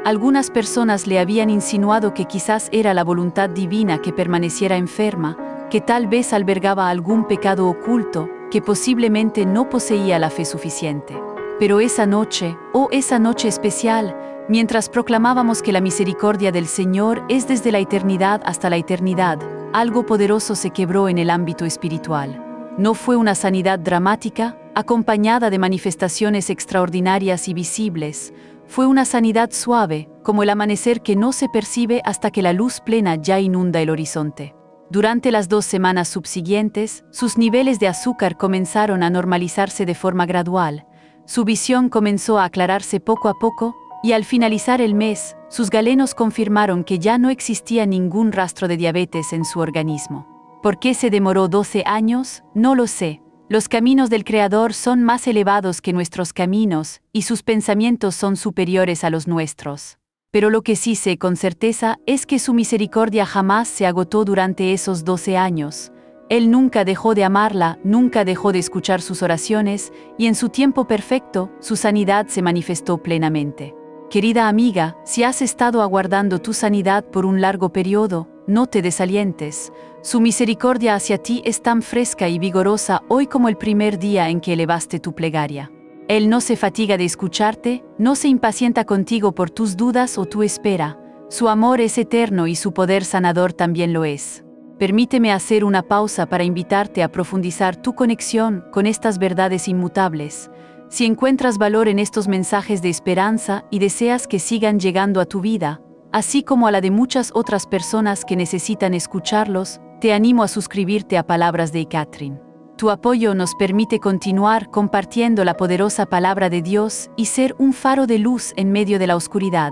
Algunas personas le habían insinuado que quizás era la voluntad divina que permaneciera enferma, que tal vez albergaba algún pecado oculto, que posiblemente no poseía la fe suficiente. Pero esa noche, esa noche especial, mientras proclamábamos que la misericordia del Señor es desde la eternidad hasta la eternidad, algo poderoso se quebró en el ámbito espiritual. No fue una sanidad dramática, acompañada de manifestaciones extraordinarias y visibles. Fue una sanidad suave, como el amanecer que no se percibe hasta que la luz plena ya inunda el horizonte. Durante las 2 semanas subsiguientes, sus niveles de azúcar comenzaron a normalizarse de forma gradual. Su visión comenzó a aclararse poco a poco, y al finalizar el mes, sus galenos confirmaron que ya no existía ningún rastro de diabetes en su organismo. ¿Por qué se demoró 12 años? No lo sé. Los caminos del Creador son más elevados que nuestros caminos, y sus pensamientos son superiores a los nuestros. Pero lo que sí sé con certeza es que su misericordia jamás se agotó durante esos 12 años. Él nunca dejó de amarla, nunca dejó de escuchar sus oraciones, y en su tiempo perfecto, su sanidad se manifestó plenamente. Querida amiga, si has estado aguardando tu sanidad por un largo periodo, no te desalientes. Su misericordia hacia ti es tan fresca y vigorosa hoy como el primer día en que elevaste tu plegaria. Él no se fatiga de escucharte, no se impacienta contigo por tus dudas o tu espera. Su amor es eterno y su poder sanador también lo es. Permíteme hacer una pausa para invitarte a profundizar tu conexión con estas verdades inmutables. Si encuentras valor en estos mensajes de esperanza y deseas que sigan llegando a tu vida, así como a la de muchas otras personas que necesitan escucharlos, te animo a suscribirte a Palabras de Catherine. Tu apoyo nos permite continuar compartiendo la poderosa palabra de Dios y ser un faro de luz en medio de la oscuridad.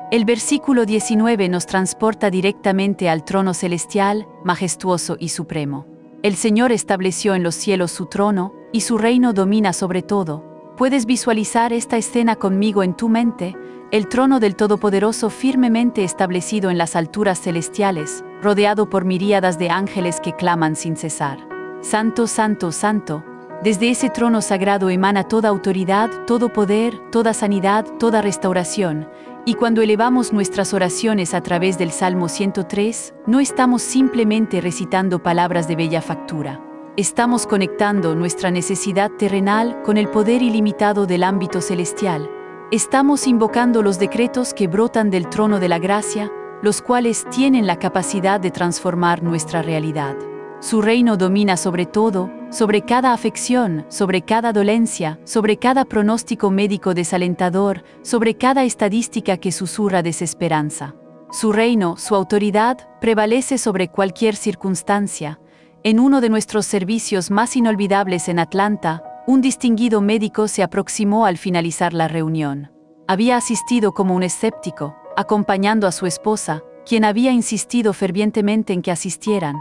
El versículo 19 nos transporta directamente al trono celestial, majestuoso y supremo. El Señor estableció en los cielos su trono, y su reino domina sobre todo. ¿Puedes visualizar esta escena conmigo en tu mente? El trono del Todopoderoso firmemente establecido en las alturas celestiales, rodeado por miríadas de ángeles que claman sin cesar. Santo, santo, santo. Desde ese trono sagrado emana toda autoridad, todo poder, toda sanidad, toda restauración. Y cuando elevamos nuestras oraciones a través del Salmo 103, no estamos simplemente recitando palabras de bella factura. Estamos conectando nuestra necesidad terrenal con el poder ilimitado del ámbito celestial. Estamos invocando los decretos que brotan del trono de la gracia, los cuales tienen la capacidad de transformar nuestra realidad. Su reino domina sobre todo, sobre cada afección, sobre cada dolencia, sobre cada pronóstico médico desalentador, sobre cada estadística que susurra desesperanza. Su reino, su autoridad, prevalece sobre cualquier circunstancia. En uno de nuestros servicios más inolvidables en Atlanta, un distinguido médico se aproximó al finalizar la reunión. Había asistido como un escéptico, acompañando a su esposa, quien había insistido fervientemente en que asistieran.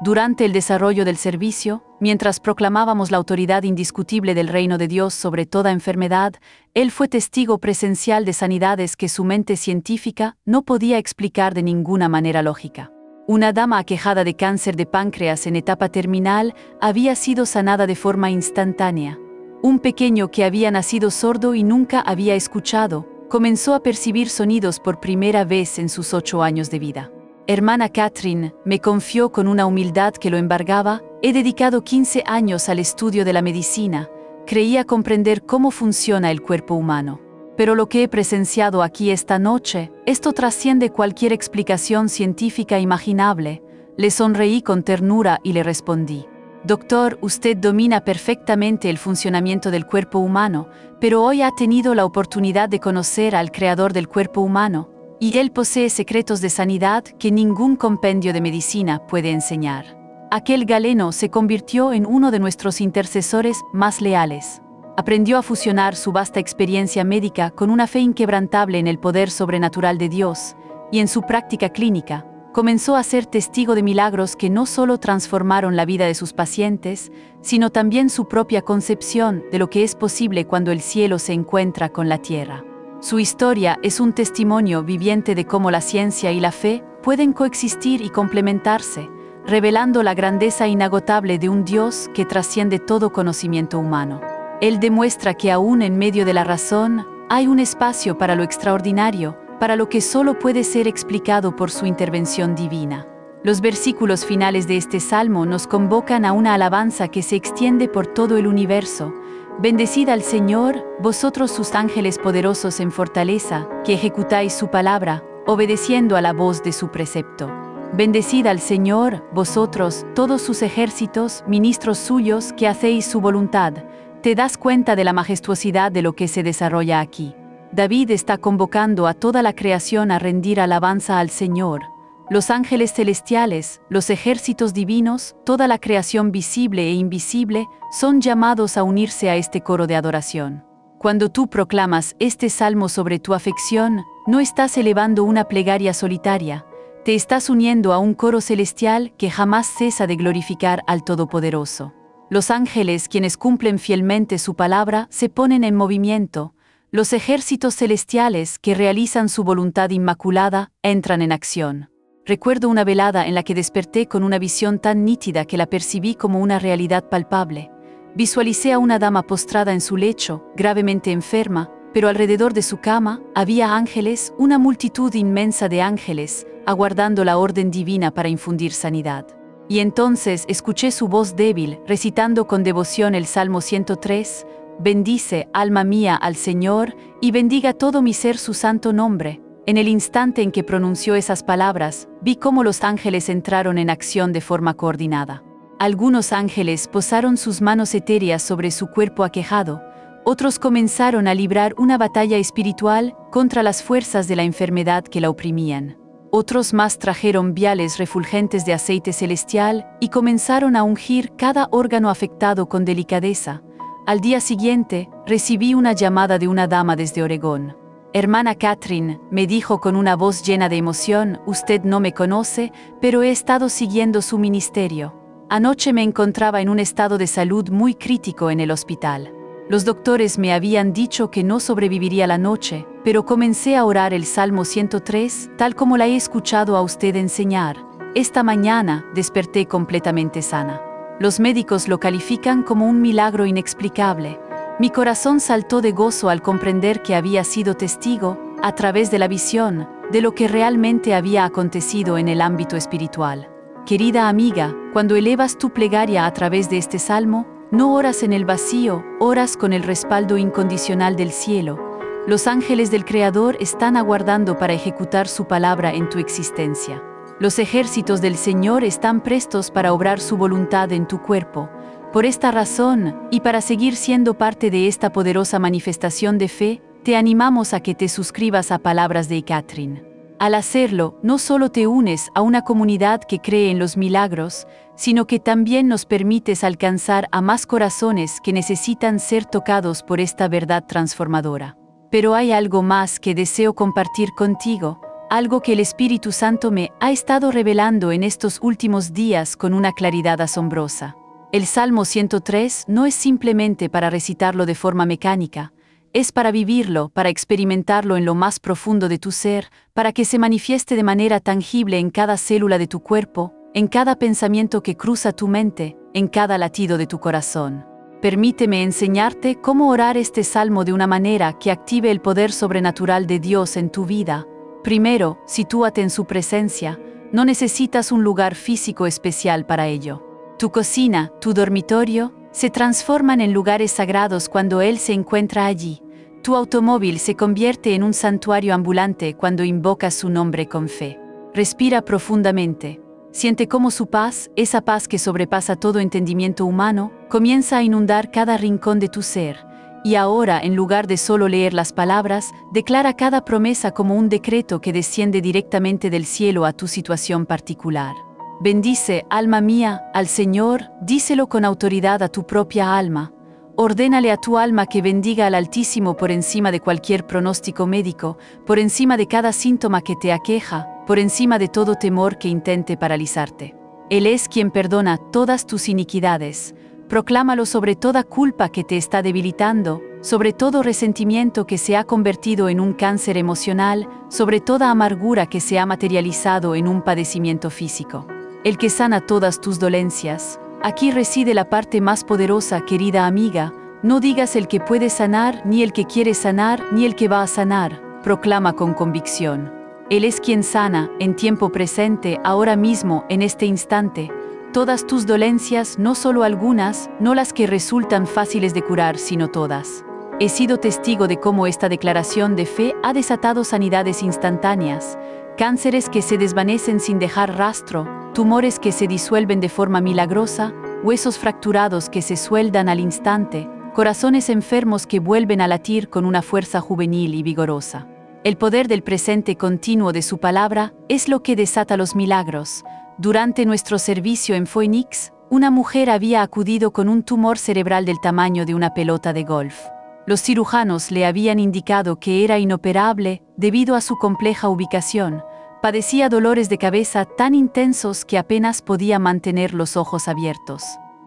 Durante el desarrollo del servicio, mientras proclamábamos la autoridad indiscutible del reino de Dios sobre toda enfermedad, él fue testigo presencial de sanidades que su mente científica no podía explicar de ninguna manera lógica. Una dama aquejada de cáncer de páncreas en etapa terminal había sido sanada de forma instantánea. Un pequeño que había nacido sordo y nunca había escuchado, comenzó a percibir sonidos por primera vez en sus 8 años de vida. Hermana Catherine, me confió con una humildad que lo embargaba, he dedicado 15 años al estudio de la medicina, creía comprender cómo funciona el cuerpo humano. Pero lo que he presenciado aquí esta noche, esto trasciende cualquier explicación científica imaginable. Le sonreí con ternura y le respondí: Doctor, usted domina perfectamente el funcionamiento del cuerpo humano, pero hoy ha tenido la oportunidad de conocer al creador del cuerpo humano, y él posee secretos de sanidad que ningún compendio de medicina puede enseñar. Aquel galeno se convirtió en uno de nuestros intercesores más leales. Aprendió a fusionar su vasta experiencia médica con una fe inquebrantable en el poder sobrenatural de Dios, y en su práctica clínica, comenzó a ser testigo de milagros que no solo transformaron la vida de sus pacientes, sino también su propia concepción de lo que es posible cuando el cielo se encuentra con la tierra. Su historia es un testimonio viviente de cómo la ciencia y la fe pueden coexistir y complementarse, revelando la grandeza inagotable de un Dios que trasciende todo conocimiento humano. Él demuestra que aún en medio de la razón, hay un espacio para lo extraordinario, para lo que solo puede ser explicado por su intervención divina. Los versículos finales de este salmo nos convocan a una alabanza que se extiende por todo el universo. Bendecid al Señor, vosotros sus ángeles poderosos en fortaleza, que ejecutáis su palabra, obedeciendo a la voz de su precepto. Bendecid al Señor, vosotros, todos sus ejércitos, ministros suyos, que hacéis su voluntad. Te das cuenta de la majestuosidad de lo que se desarrolla aquí. David está convocando a toda la creación a rendir alabanza al Señor. Los ángeles celestiales, los ejércitos divinos, toda la creación visible e invisible, son llamados a unirse a este coro de adoración. Cuando tú proclamas este salmo sobre tu afección, no estás elevando una plegaria solitaria, te estás uniendo a un coro celestial que jamás cesa de glorificar al Todopoderoso. Los ángeles, quienes cumplen fielmente su palabra, se ponen en movimiento. Los ejércitos celestiales, que realizan su voluntad inmaculada, entran en acción. Recuerdo una velada en la que desperté con una visión tan nítida que la percibí como una realidad palpable. Visualicé a una dama postrada en su lecho, gravemente enferma, pero alrededor de su cama había ángeles, una multitud inmensa de ángeles, aguardando la orden divina para infundir sanidad. Y entonces escuché su voz débil, recitando con devoción el Salmo 103, «Bendice, alma mía, al Señor, y bendiga todo mi ser su santo nombre». En el instante en que pronunció esas palabras, vi cómo los ángeles entraron en acción de forma coordinada. Algunos ángeles posaron sus manos etéreas sobre su cuerpo aquejado, otros comenzaron a librar una batalla espiritual contra las fuerzas de la enfermedad que la oprimían. Otros más trajeron viales refulgentes de aceite celestial y comenzaron a ungir cada órgano afectado con delicadeza. Al día siguiente, recibí una llamada de una dama desde Oregón. «Hermana Catherine», me dijo con una voz llena de emoción, «usted no me conoce, pero he estado siguiendo su ministerio. Anoche me encontraba en un estado de salud muy crítico en el hospital. Los doctores me habían dicho que no sobreviviría la noche, pero comencé a orar el Salmo 103, tal como la he escuchado a usted enseñar. Esta mañana desperté completamente sana. Los médicos lo califican como un milagro inexplicable. Mi corazón saltó de gozo al comprender que había sido testigo, a través de la visión, de lo que realmente había acontecido en el ámbito espiritual. Querida amiga, cuando elevas tu plegaria a través de este salmo, no oras en el vacío, oras con el respaldo incondicional del cielo. Los ángeles del Creador están aguardando para ejecutar su palabra en tu existencia. Los ejércitos del Señor están prestos para obrar su voluntad en tu cuerpo. Por esta razón, y para seguir siendo parte de esta poderosa manifestación de fe, te animamos a que te suscribas a Palabras de Catherine. Al hacerlo, no solo te unes a una comunidad que cree en los milagros, sino que también nos permites alcanzar a más corazones que necesitan ser tocados por esta verdad transformadora. Pero hay algo más que deseo compartir contigo, algo que el Espíritu Santo me ha estado revelando en estos últimos días con una claridad asombrosa. El Salmo 103 no es simplemente para recitarlo de forma mecánica, es para vivirlo, para experimentarlo en lo más profundo de tu ser, para que se manifieste de manera tangible en cada célula de tu cuerpo, en cada pensamiento que cruza tu mente, en cada latido de tu corazón. Permíteme enseñarte cómo orar este salmo de una manera que active el poder sobrenatural de Dios en tu vida. Primero, sitúate en su presencia. No necesitas un lugar físico especial para ello. Tu cocina, tu dormitorio, se transforman en lugares sagrados cuando Él se encuentra allí. Tu automóvil se convierte en un santuario ambulante cuando invocas su nombre con fe. Respira profundamente. Siente cómo su paz, esa paz que sobrepasa todo entendimiento humano, comienza a inundar cada rincón de tu ser. Y ahora, en lugar de solo leer las palabras, declara cada promesa como un decreto que desciende directamente del cielo a tu situación particular. Bendice, alma mía, al Señor, díselo con autoridad a tu propia alma. Ordénale a tu alma que bendiga al Altísimo por encima de cualquier pronóstico médico, por encima de cada síntoma que te aqueja, por encima de todo temor que intente paralizarte. Él es quien perdona todas tus iniquidades. Proclámalo sobre toda culpa que te está debilitando, sobre todo resentimiento que se ha convertido en un cáncer emocional, sobre toda amargura que se ha materializado en un padecimiento físico. El que sana todas tus dolencias. Aquí reside la parte más poderosa, querida amiga. No digas el que puede sanar, ni el que quiere sanar, ni el que va a sanar. Proclama con convicción. Él es quien sana, en tiempo presente, ahora mismo, en este instante, todas tus dolencias, no solo algunas, no las que resultan fáciles de curar, sino todas. He sido testigo de cómo esta declaración de fe ha desatado sanidades instantáneas, cánceres que se desvanecen sin dejar rastro, tumores que se disuelven de forma milagrosa, huesos fracturados que se sueldan al instante, corazones enfermos que vuelven a latir con una fuerza juvenil y vigorosa. El poder del presente continuo de su palabra es lo que desata los milagros. Durante nuestro servicio en Phoenix, una mujer había acudido con un tumor cerebral del tamaño de una pelota de golf. Los cirujanos le habían indicado que era inoperable debido a su compleja ubicación. Padecía dolores de cabeza tan intensos que apenas podía mantener los ojos abiertos.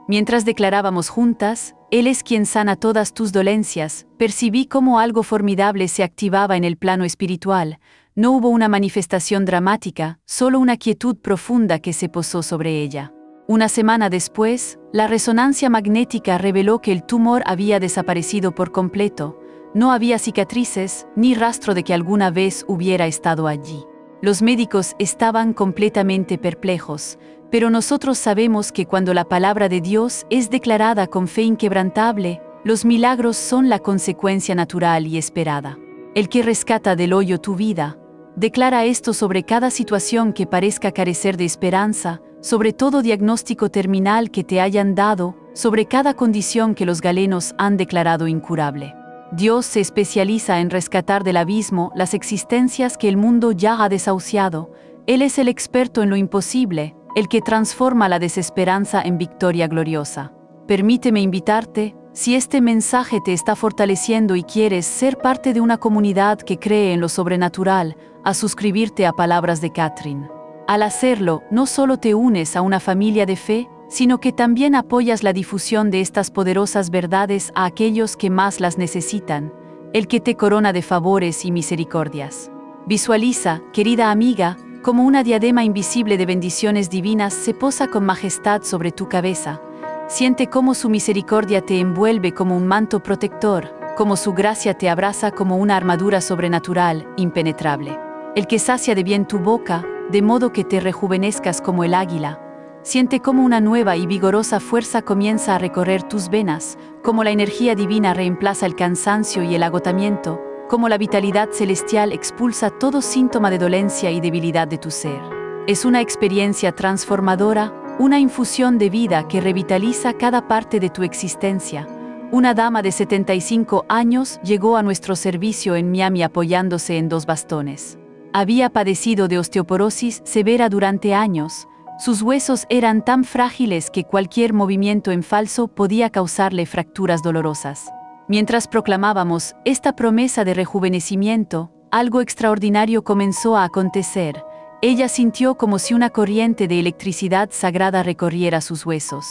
Mientras declarábamos juntas, Él es quien sana todas tus dolencias, percibí cómo algo formidable se activaba en el plano espiritual. No hubo una manifestación dramática, solo una quietud profunda que se posó sobre ella. Una semana después, la resonancia magnética reveló que el tumor había desaparecido por completo. No había cicatrices, ni rastro de que alguna vez hubiera estado allí. Los médicos estaban completamente perplejos, pero nosotros sabemos que cuando la palabra de Dios es declarada con fe inquebrantable, los milagros son la consecuencia natural y esperada. El que rescata del hoyo tu vida, declara esto sobre cada situación que parezca carecer de esperanza, sobre todo diagnóstico terminal que te hayan dado, sobre cada condición que los galenos han declarado incurable. Dios se especializa en rescatar del abismo las existencias que el mundo ya ha desahuciado. Él es el experto en lo imposible, el que transforma la desesperanza en victoria gloriosa. Permíteme invitarte, si este mensaje te está fortaleciendo y quieres ser parte de una comunidad que cree en lo sobrenatural, a suscribirte a Palabras de Catherine. Al hacerlo, no solo te unes a una familia de fe, sino que también apoyas la difusión de estas poderosas verdades a aquellos que más las necesitan, el que te corona de favores y misericordias. Visualiza, querida amiga, como una diadema invisible de bendiciones divinas se posa con majestad sobre tu cabeza. Siente cómo su misericordia te envuelve como un manto protector, como su gracia te abraza como una armadura sobrenatural, impenetrable. El que sacia de bien tu boca, de modo que te rejuvenezcas como el águila. Siente cómo una nueva y vigorosa fuerza comienza a recorrer tus venas, como la energía divina reemplaza el cansancio y el agotamiento, como la vitalidad celestial expulsa todo síntoma de dolencia y debilidad de tu ser. Es una experiencia transformadora, una infusión de vida que revitaliza cada parte de tu existencia. Una dama de 75 años llegó a nuestro servicio en Miami apoyándose en 2 bastones. Había padecido de osteoporosis severa durante años. Sus huesos eran tan frágiles que cualquier movimiento en falso podía causarle fracturas dolorosas. Mientras proclamábamos esta promesa de rejuvenecimiento, algo extraordinario comenzó a acontecer. Ella sintió como si una corriente de electricidad sagrada recorriera sus huesos.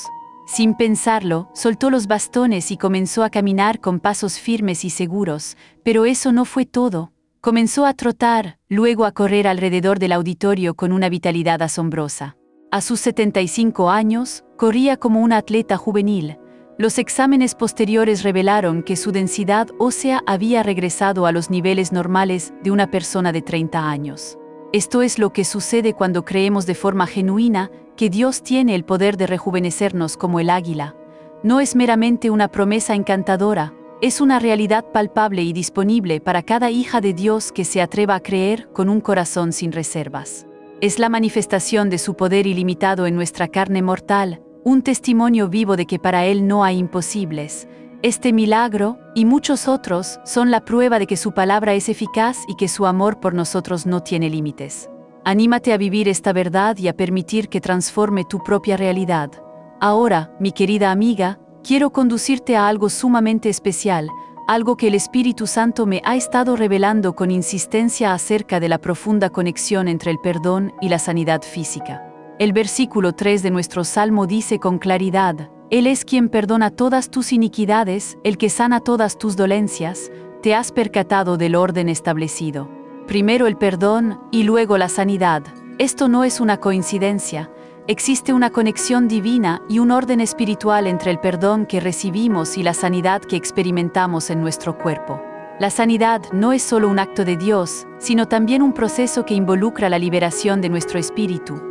Sin pensarlo, soltó los bastones y comenzó a caminar con pasos firmes y seguros, pero eso no fue todo. Comenzó a trotar, luego a correr alrededor del auditorio con una vitalidad asombrosa. A sus 75 años, corría como una atleta juvenil. Los exámenes posteriores revelaron que su densidad ósea había regresado a los niveles normales de una persona de 30 años. Esto es lo que sucede cuando creemos de forma genuina que Dios tiene el poder de rejuvenecernos como el águila. No es meramente una promesa encantadora, es una realidad palpable y disponible para cada hija de Dios que se atreva a creer con un corazón sin reservas. Es la manifestación de su poder ilimitado en nuestra carne mortal, un testimonio vivo de que para Él no hay imposibles. Este milagro, y muchos otros, son la prueba de que su palabra es eficaz y que su amor por nosotros no tiene límites. Anímate a vivir esta verdad y a permitir que transforme tu propia realidad. Ahora, mi querida amiga, quiero conducirte a algo sumamente especial, algo que el Espíritu Santo me ha estado revelando con insistencia acerca de la profunda conexión entre el perdón y la sanidad física. El versículo 3 de nuestro Salmo dice con claridad: Él es quien perdona todas tus iniquidades, el que sana todas tus dolencias. Te has percatado del orden establecido. Primero el perdón y luego la sanidad. Esto no es una coincidencia. Existe una conexión divina y un orden espiritual entre el perdón que recibimos y la sanidad que experimentamos en nuestro cuerpo. La sanidad no es solo un acto de Dios, sino también un proceso que involucra la liberación de nuestro espíritu.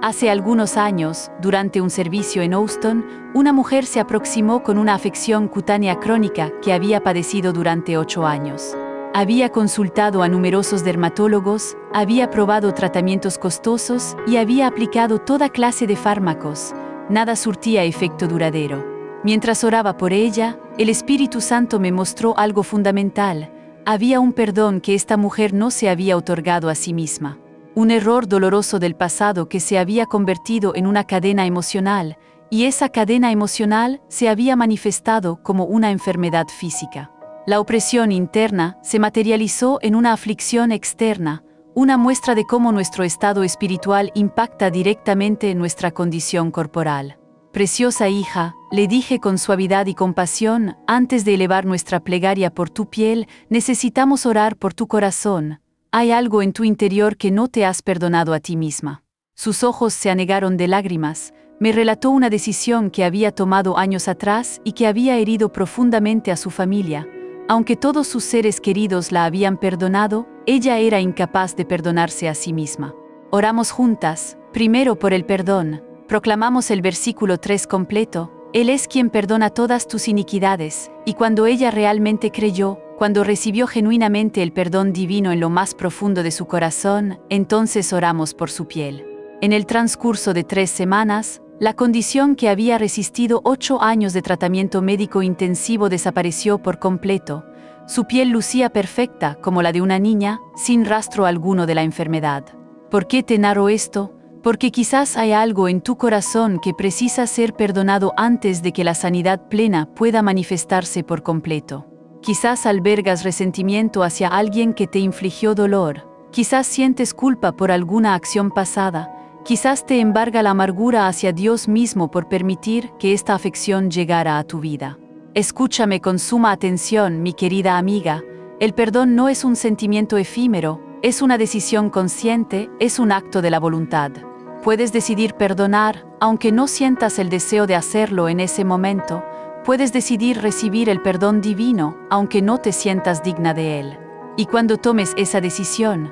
Hace algunos años, durante un servicio en Houston, una mujer se aproximó con una afección cutánea crónica que había padecido durante 8 años. Había consultado a numerosos dermatólogos, había probado tratamientos costosos y había aplicado toda clase de fármacos. Nada surtía efecto duradero. Mientras oraba por ella, el Espíritu Santo me mostró algo fundamental. Había un perdón que esta mujer no se había otorgado a sí misma. Un error doloroso del pasado que se había convertido en una cadena emocional, y esa cadena emocional se había manifestado como una enfermedad física. La opresión interna se materializó en una aflicción externa, una muestra de cómo nuestro estado espiritual impacta directamente en nuestra condición corporal. Preciosa hija, le dije con suavidad y compasión, antes de elevar nuestra plegaria por tu piel, necesitamos orar por tu corazón. Hay algo en tu interior que no te has perdonado a ti misma. Sus ojos se anegaron de lágrimas. Me relató una decisión que había tomado años atrás y que había herido profundamente a su familia. Aunque todos sus seres queridos la habían perdonado, ella era incapaz de perdonarse a sí misma. Oramos juntas, primero por el perdón. Proclamamos el versículo 3 completo. Él es quien perdona todas tus iniquidades, y cuando ella realmente creyó, cuando recibió genuinamente el perdón divino en lo más profundo de su corazón, entonces oramos por su piel. En el transcurso de 3 semanas, la condición que había resistido 8 años de tratamiento médico intensivo desapareció por completo. Su piel lucía perfecta, como la de una niña, sin rastro alguno de la enfermedad. ¿Por qué te narro esto? Porque quizás hay algo en tu corazón que precisa ser perdonado antes de que la sanidad plena pueda manifestarse por completo. Quizás albergas resentimiento hacia alguien que te infligió dolor. Quizás sientes culpa por alguna acción pasada. Quizás te embarga la amargura hacia Dios mismo por permitir que esta afección llegara a tu vida. Escúchame con suma atención, mi querida amiga. El perdón no es un sentimiento efímero, es una decisión consciente, es un acto de la voluntad. Puedes decidir perdonar, aunque no sientas el deseo de hacerlo en ese momento. Puedes decidir recibir el perdón divino, aunque no te sientas digna de él. Y cuando tomes esa decisión,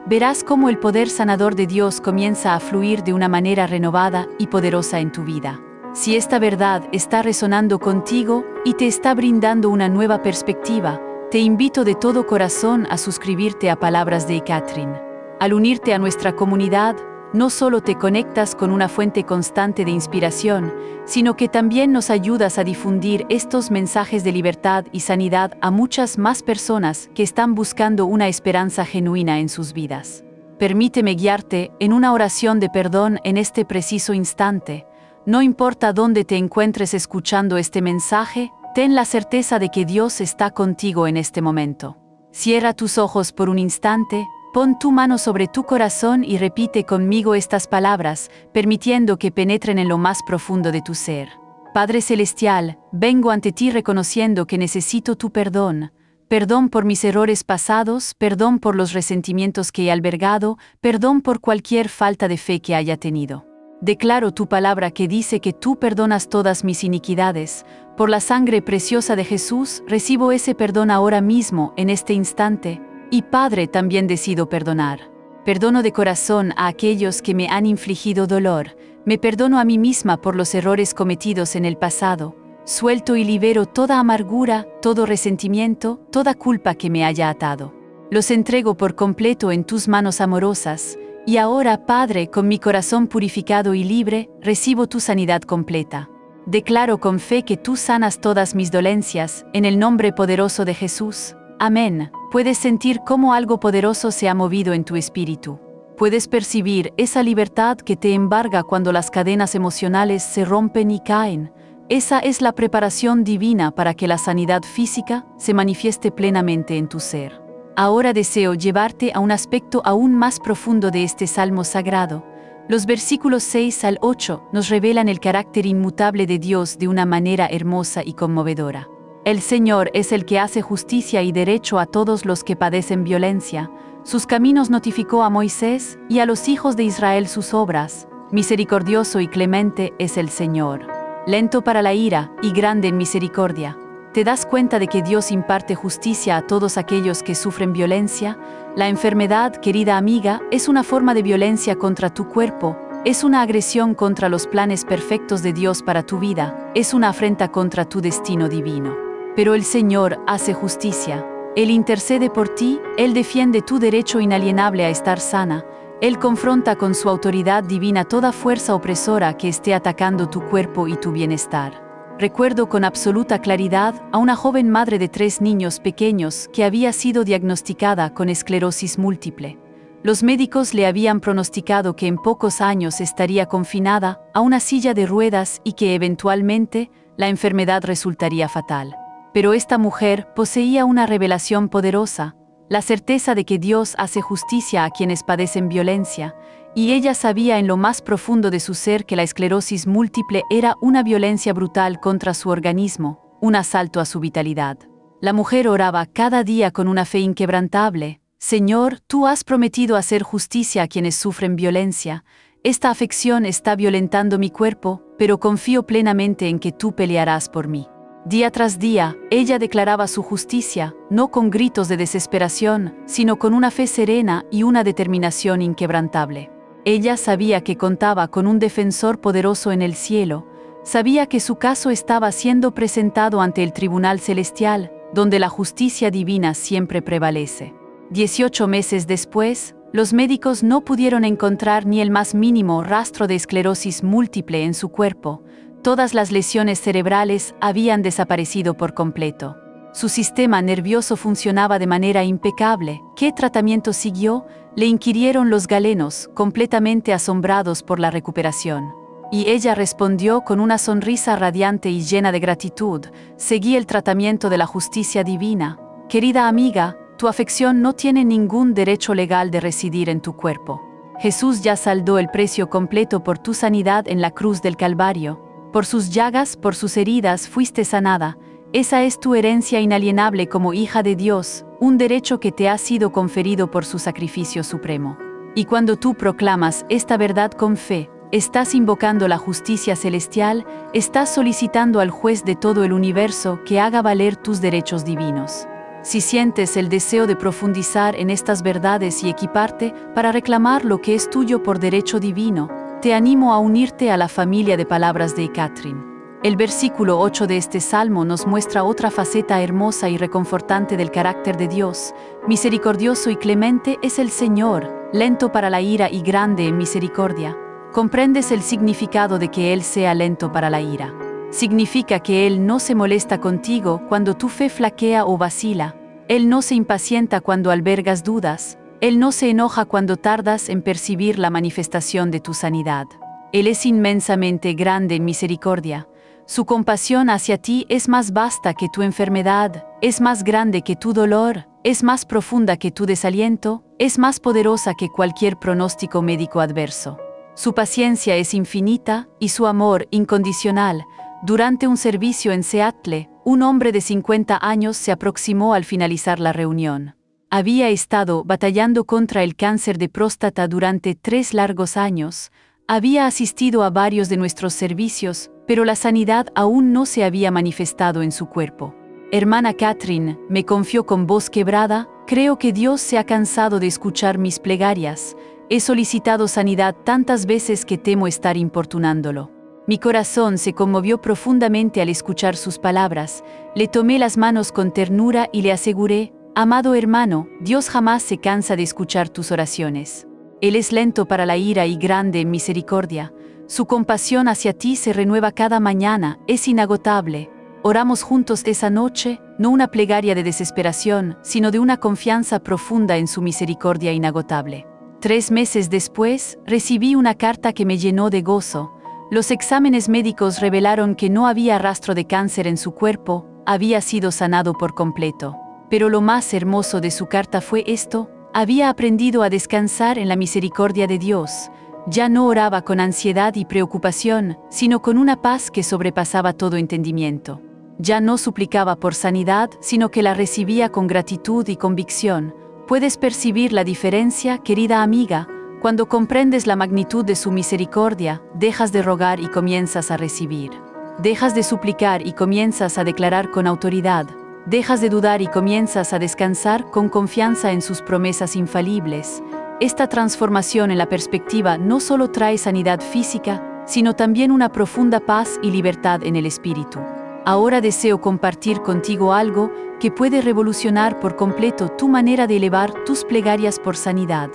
verás cómo el poder sanador de Dios comienza a fluir de una manera renovada y poderosa en tu vida. Si esta verdad está resonando contigo y te está brindando una nueva perspectiva, te invito de todo corazón a suscribirte a Palabras de Catherine. Al unirte a nuestra comunidad, no solo te conectas con una fuente constante de inspiración, sino que también nos ayudas a difundir estos mensajes de libertad y sanidad a muchas más personas que están buscando una esperanza genuina en sus vidas. Permíteme guiarte en una oración de perdón en este preciso instante. No importa dónde te encuentres escuchando este mensaje, ten la certeza de que Dios está contigo en este momento. Cierra tus ojos por un instante. Pon tu mano sobre tu corazón y repite conmigo estas palabras, permitiendo que penetren en lo más profundo de tu ser. Padre Celestial, vengo ante ti reconociendo que necesito tu perdón. Perdón por mis errores pasados, perdón por los resentimientos que he albergado, perdón por cualquier falta de fe que haya tenido. Declaro tu palabra que dice que tú perdonas todas mis iniquidades. Por la sangre preciosa de Jesús, recibo ese perdón ahora mismo, en este instante. Y Padre, también decido perdonar. Perdono de corazón a aquellos que me han infligido dolor. Me perdono a mí misma por los errores cometidos en el pasado. Suelto y libero toda amargura, todo resentimiento, toda culpa que me haya atado. Los entrego por completo en tus manos amorosas. Y ahora, Padre, con mi corazón purificado y libre, recibo tu sanidad completa. Declaro con fe que tú sanas todas mis dolencias, en el nombre poderoso de Jesús. Amén. Puedes sentir cómo algo poderoso se ha movido en tu espíritu. Puedes percibir esa libertad que te embarga cuando las cadenas emocionales se rompen y caen. Esa es la preparación divina para que la sanidad física se manifieste plenamente en tu ser. Ahora deseo llevarte a un aspecto aún más profundo de este salmo sagrado. Los versículos 6 al 8 nos revelan el carácter inmutable de Dios de una manera hermosa y conmovedora. El Señor es el que hace justicia y derecho a todos los que padecen violencia. Sus caminos notificó a Moisés y a los hijos de Israel sus obras. Misericordioso y clemente es el Señor. Lento para la ira y grande en misericordia. ¿Te das cuenta de que Dios imparte justicia a todos aquellos que sufren violencia? La enfermedad, querida amiga, es una forma de violencia contra tu cuerpo. Es una agresión contra los planes perfectos de Dios para tu vida. Es una afrenta contra tu destino divino. Pero el Señor hace justicia. Él intercede por ti, Él defiende tu derecho inalienable a estar sana. Él confronta con su autoridad divina toda fuerza opresora que esté atacando tu cuerpo y tu bienestar. Recuerdo con absoluta claridad a una joven madre de 3 niños pequeños que había sido diagnosticada con esclerosis múltiple. Los médicos le habían pronosticado que en pocos años estaría confinada a una silla de ruedas y que eventualmente la enfermedad resultaría fatal. Pero esta mujer poseía una revelación poderosa, la certeza de que Dios hace justicia a quienes padecen violencia, y ella sabía en lo más profundo de su ser que la esclerosis múltiple era una violencia brutal contra su organismo, un asalto a su vitalidad. La mujer oraba cada día con una fe inquebrantable: Señor, tú has prometido hacer justicia a quienes sufren violencia. Esta afección está violentando mi cuerpo, pero confío plenamente en que tú pelearás por mí. Día tras día, ella declaraba su justicia, no con gritos de desesperación, sino con una fe serena y una determinación inquebrantable. Ella sabía que contaba con un defensor poderoso en el cielo, sabía que su caso estaba siendo presentado ante el tribunal celestial, donde la justicia divina siempre prevalece. 18 meses después, los médicos no pudieron encontrar ni el más mínimo rastro de esclerosis múltiple en su cuerpo. Todas las lesiones cerebrales habían desaparecido por completo. Su sistema nervioso funcionaba de manera impecable. ¿Qué tratamiento siguió?, le inquirieron los galenos, completamente asombrados por la recuperación. Y ella respondió con una sonrisa radiante y llena de gratitud: seguí el tratamiento de la justicia divina. Querida amiga, tu afección no tiene ningún derecho legal de residir en tu cuerpo. Jesús ya saldó el precio completo por tu sanidad en la cruz del Calvario. Por sus llagas, por sus heridas fuiste sanada. Esa es tu herencia inalienable como hija de Dios, un derecho que te ha sido conferido por su sacrificio supremo. Y cuando tú proclamas esta verdad con fe, estás invocando la justicia celestial, estás solicitando al juez de todo el universo que haga valer tus derechos divinos. Si sientes el deseo de profundizar en estas verdades y equiparte para reclamar lo que es tuyo por derecho divino, te animo a unirte a la familia de palabras de Catherine. El versículo 8 de este salmo nos muestra otra faceta hermosa y reconfortante del carácter de Dios. Misericordioso y clemente es el Señor, lento para la ira y grande en misericordia. ¿Comprendes el significado de que Él sea lento para la ira? Significa que Él no se molesta contigo cuando tu fe flaquea o vacila. Él no se impacienta cuando albergas dudas. Él no se enoja cuando tardas en percibir la manifestación de tu sanidad. Él es inmensamente grande en misericordia. Su compasión hacia ti es más vasta que tu enfermedad, es más grande que tu dolor, es más profunda que tu desaliento, es más poderosa que cualquier pronóstico médico adverso. Su paciencia es infinita y su amor incondicional. Durante un servicio en Seattle, un hombre de 50 años se aproximó al finalizar la reunión. Había estado batallando contra el cáncer de próstata durante 3 largos años. Había asistido a varios de nuestros servicios, pero la sanidad aún no se había manifestado en su cuerpo. Hermana Catherine, me confió con voz quebrada, creo que Dios se ha cansado de escuchar mis plegarias. He solicitado sanidad tantas veces que temo estar importunándolo. Mi corazón se conmovió profundamente al escuchar sus palabras. Le tomé las manos con ternura y le aseguré: amado hermano, Dios jamás se cansa de escuchar tus oraciones. Él es lento para la ira y grande en misericordia. Su compasión hacia ti se renueva cada mañana, es inagotable. Oramos juntos esa noche, no una plegaria de desesperación, sino de una confianza profunda en su misericordia inagotable. 3 meses después, recibí una carta que me llenó de gozo. Los exámenes médicos revelaron que no había rastro de cáncer en su cuerpo, había sido sanado por completo. Pero lo más hermoso de su carta fue esto: había aprendido a descansar en la misericordia de Dios. Ya no oraba con ansiedad y preocupación, sino con una paz que sobrepasaba todo entendimiento. Ya no suplicaba por sanidad, sino que la recibía con gratitud y convicción. ¿Puedes percibir la diferencia, querida amiga? Cuando comprendes la magnitud de su misericordia, dejas de rogar y comienzas a recibir. Dejas de suplicar y comienzas a declarar con autoridad. Dejas de dudar y comienzas a descansar con confianza en sus promesas infalibles. Esta transformación en la perspectiva no solo trae sanidad física, sino también una profunda paz y libertad en el espíritu. Ahora deseo compartir contigo algo que puede revolucionar por completo tu manera de elevar tus plegarias por sanidad.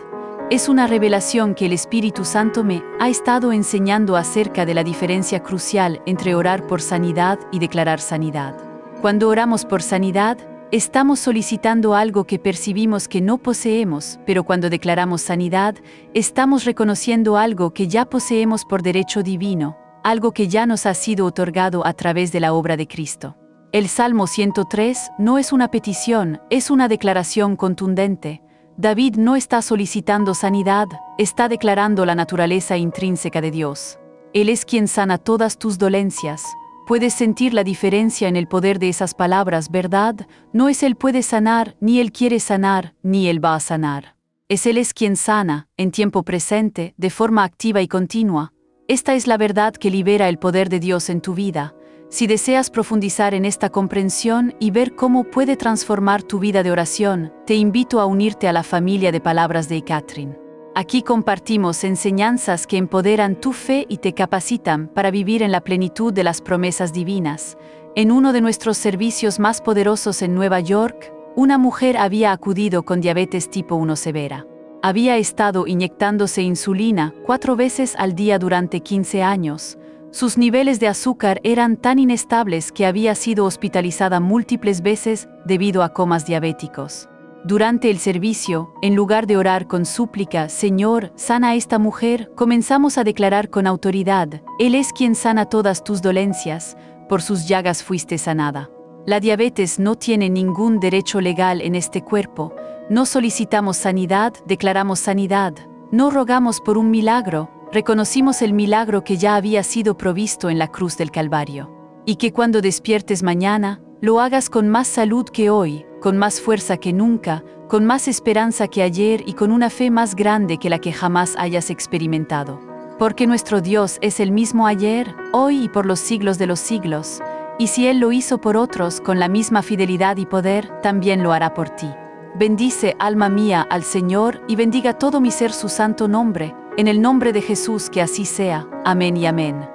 Es una revelación que el Espíritu Santo me ha estado enseñando acerca de la diferencia crucial entre orar por sanidad y declarar sanidad. Cuando oramos por sanidad, estamos solicitando algo que percibimos que no poseemos, pero cuando declaramos sanidad, estamos reconociendo algo que ya poseemos por derecho divino. algo que ya nos ha sido otorgado a través de la obra de Cristo. El Salmo 103 no es una petición, es una declaración contundente. David no está solicitando sanidad, está declarando la naturaleza intrínseca de Dios. Él es quien sana todas tus dolencias. Puedes sentir la diferencia en el poder de esas palabras, ¿verdad? No es Él puede sanar, ni Él quiere sanar, ni Él va a sanar. Él es quien sana, en tiempo presente, de forma activa y continua. Esta es la verdad que libera el poder de Dios en tu vida. Si deseas profundizar en esta comprensión y ver cómo puede transformar tu vida de oración, te invito a unirte a la familia de Palabras de Catherine. Aquí compartimos enseñanzas que empoderan tu fe y te capacitan para vivir en la plenitud de las promesas divinas. En uno de nuestros servicios más poderosos en Nueva York, una mujer había acudido con diabetes tipo 1 severa. Había estado inyectándose insulina 4 veces al día durante 15 años. Sus niveles de azúcar eran tan inestables que había sido hospitalizada múltiples veces debido a comas diabéticos. Durante el servicio, en lugar de orar con súplica, Señor, sana a esta mujer, comenzamos a declarar con autoridad, Él es quien sana todas tus dolencias, por sus llagas fuiste sanada. La diabetes no tiene ningún derecho legal en este cuerpo. No solicitamos sanidad, declaramos sanidad. No rogamos por un milagro, reconocimos el milagro que ya había sido provisto en la cruz del Calvario. Y que cuando despiertes mañana, lo hagas con más salud que hoy, con más fuerza que nunca, con más esperanza que ayer y con una fe más grande que la que jamás hayas experimentado. Porque nuestro Dios es el mismo ayer, hoy y por los siglos de los siglos. Y si Él lo hizo por otros con la misma fidelidad y poder, también lo hará por ti. Bendice, alma mía, al Señor, y bendiga todo mi ser su santo nombre, en el nombre de Jesús que así sea. Amén y amén.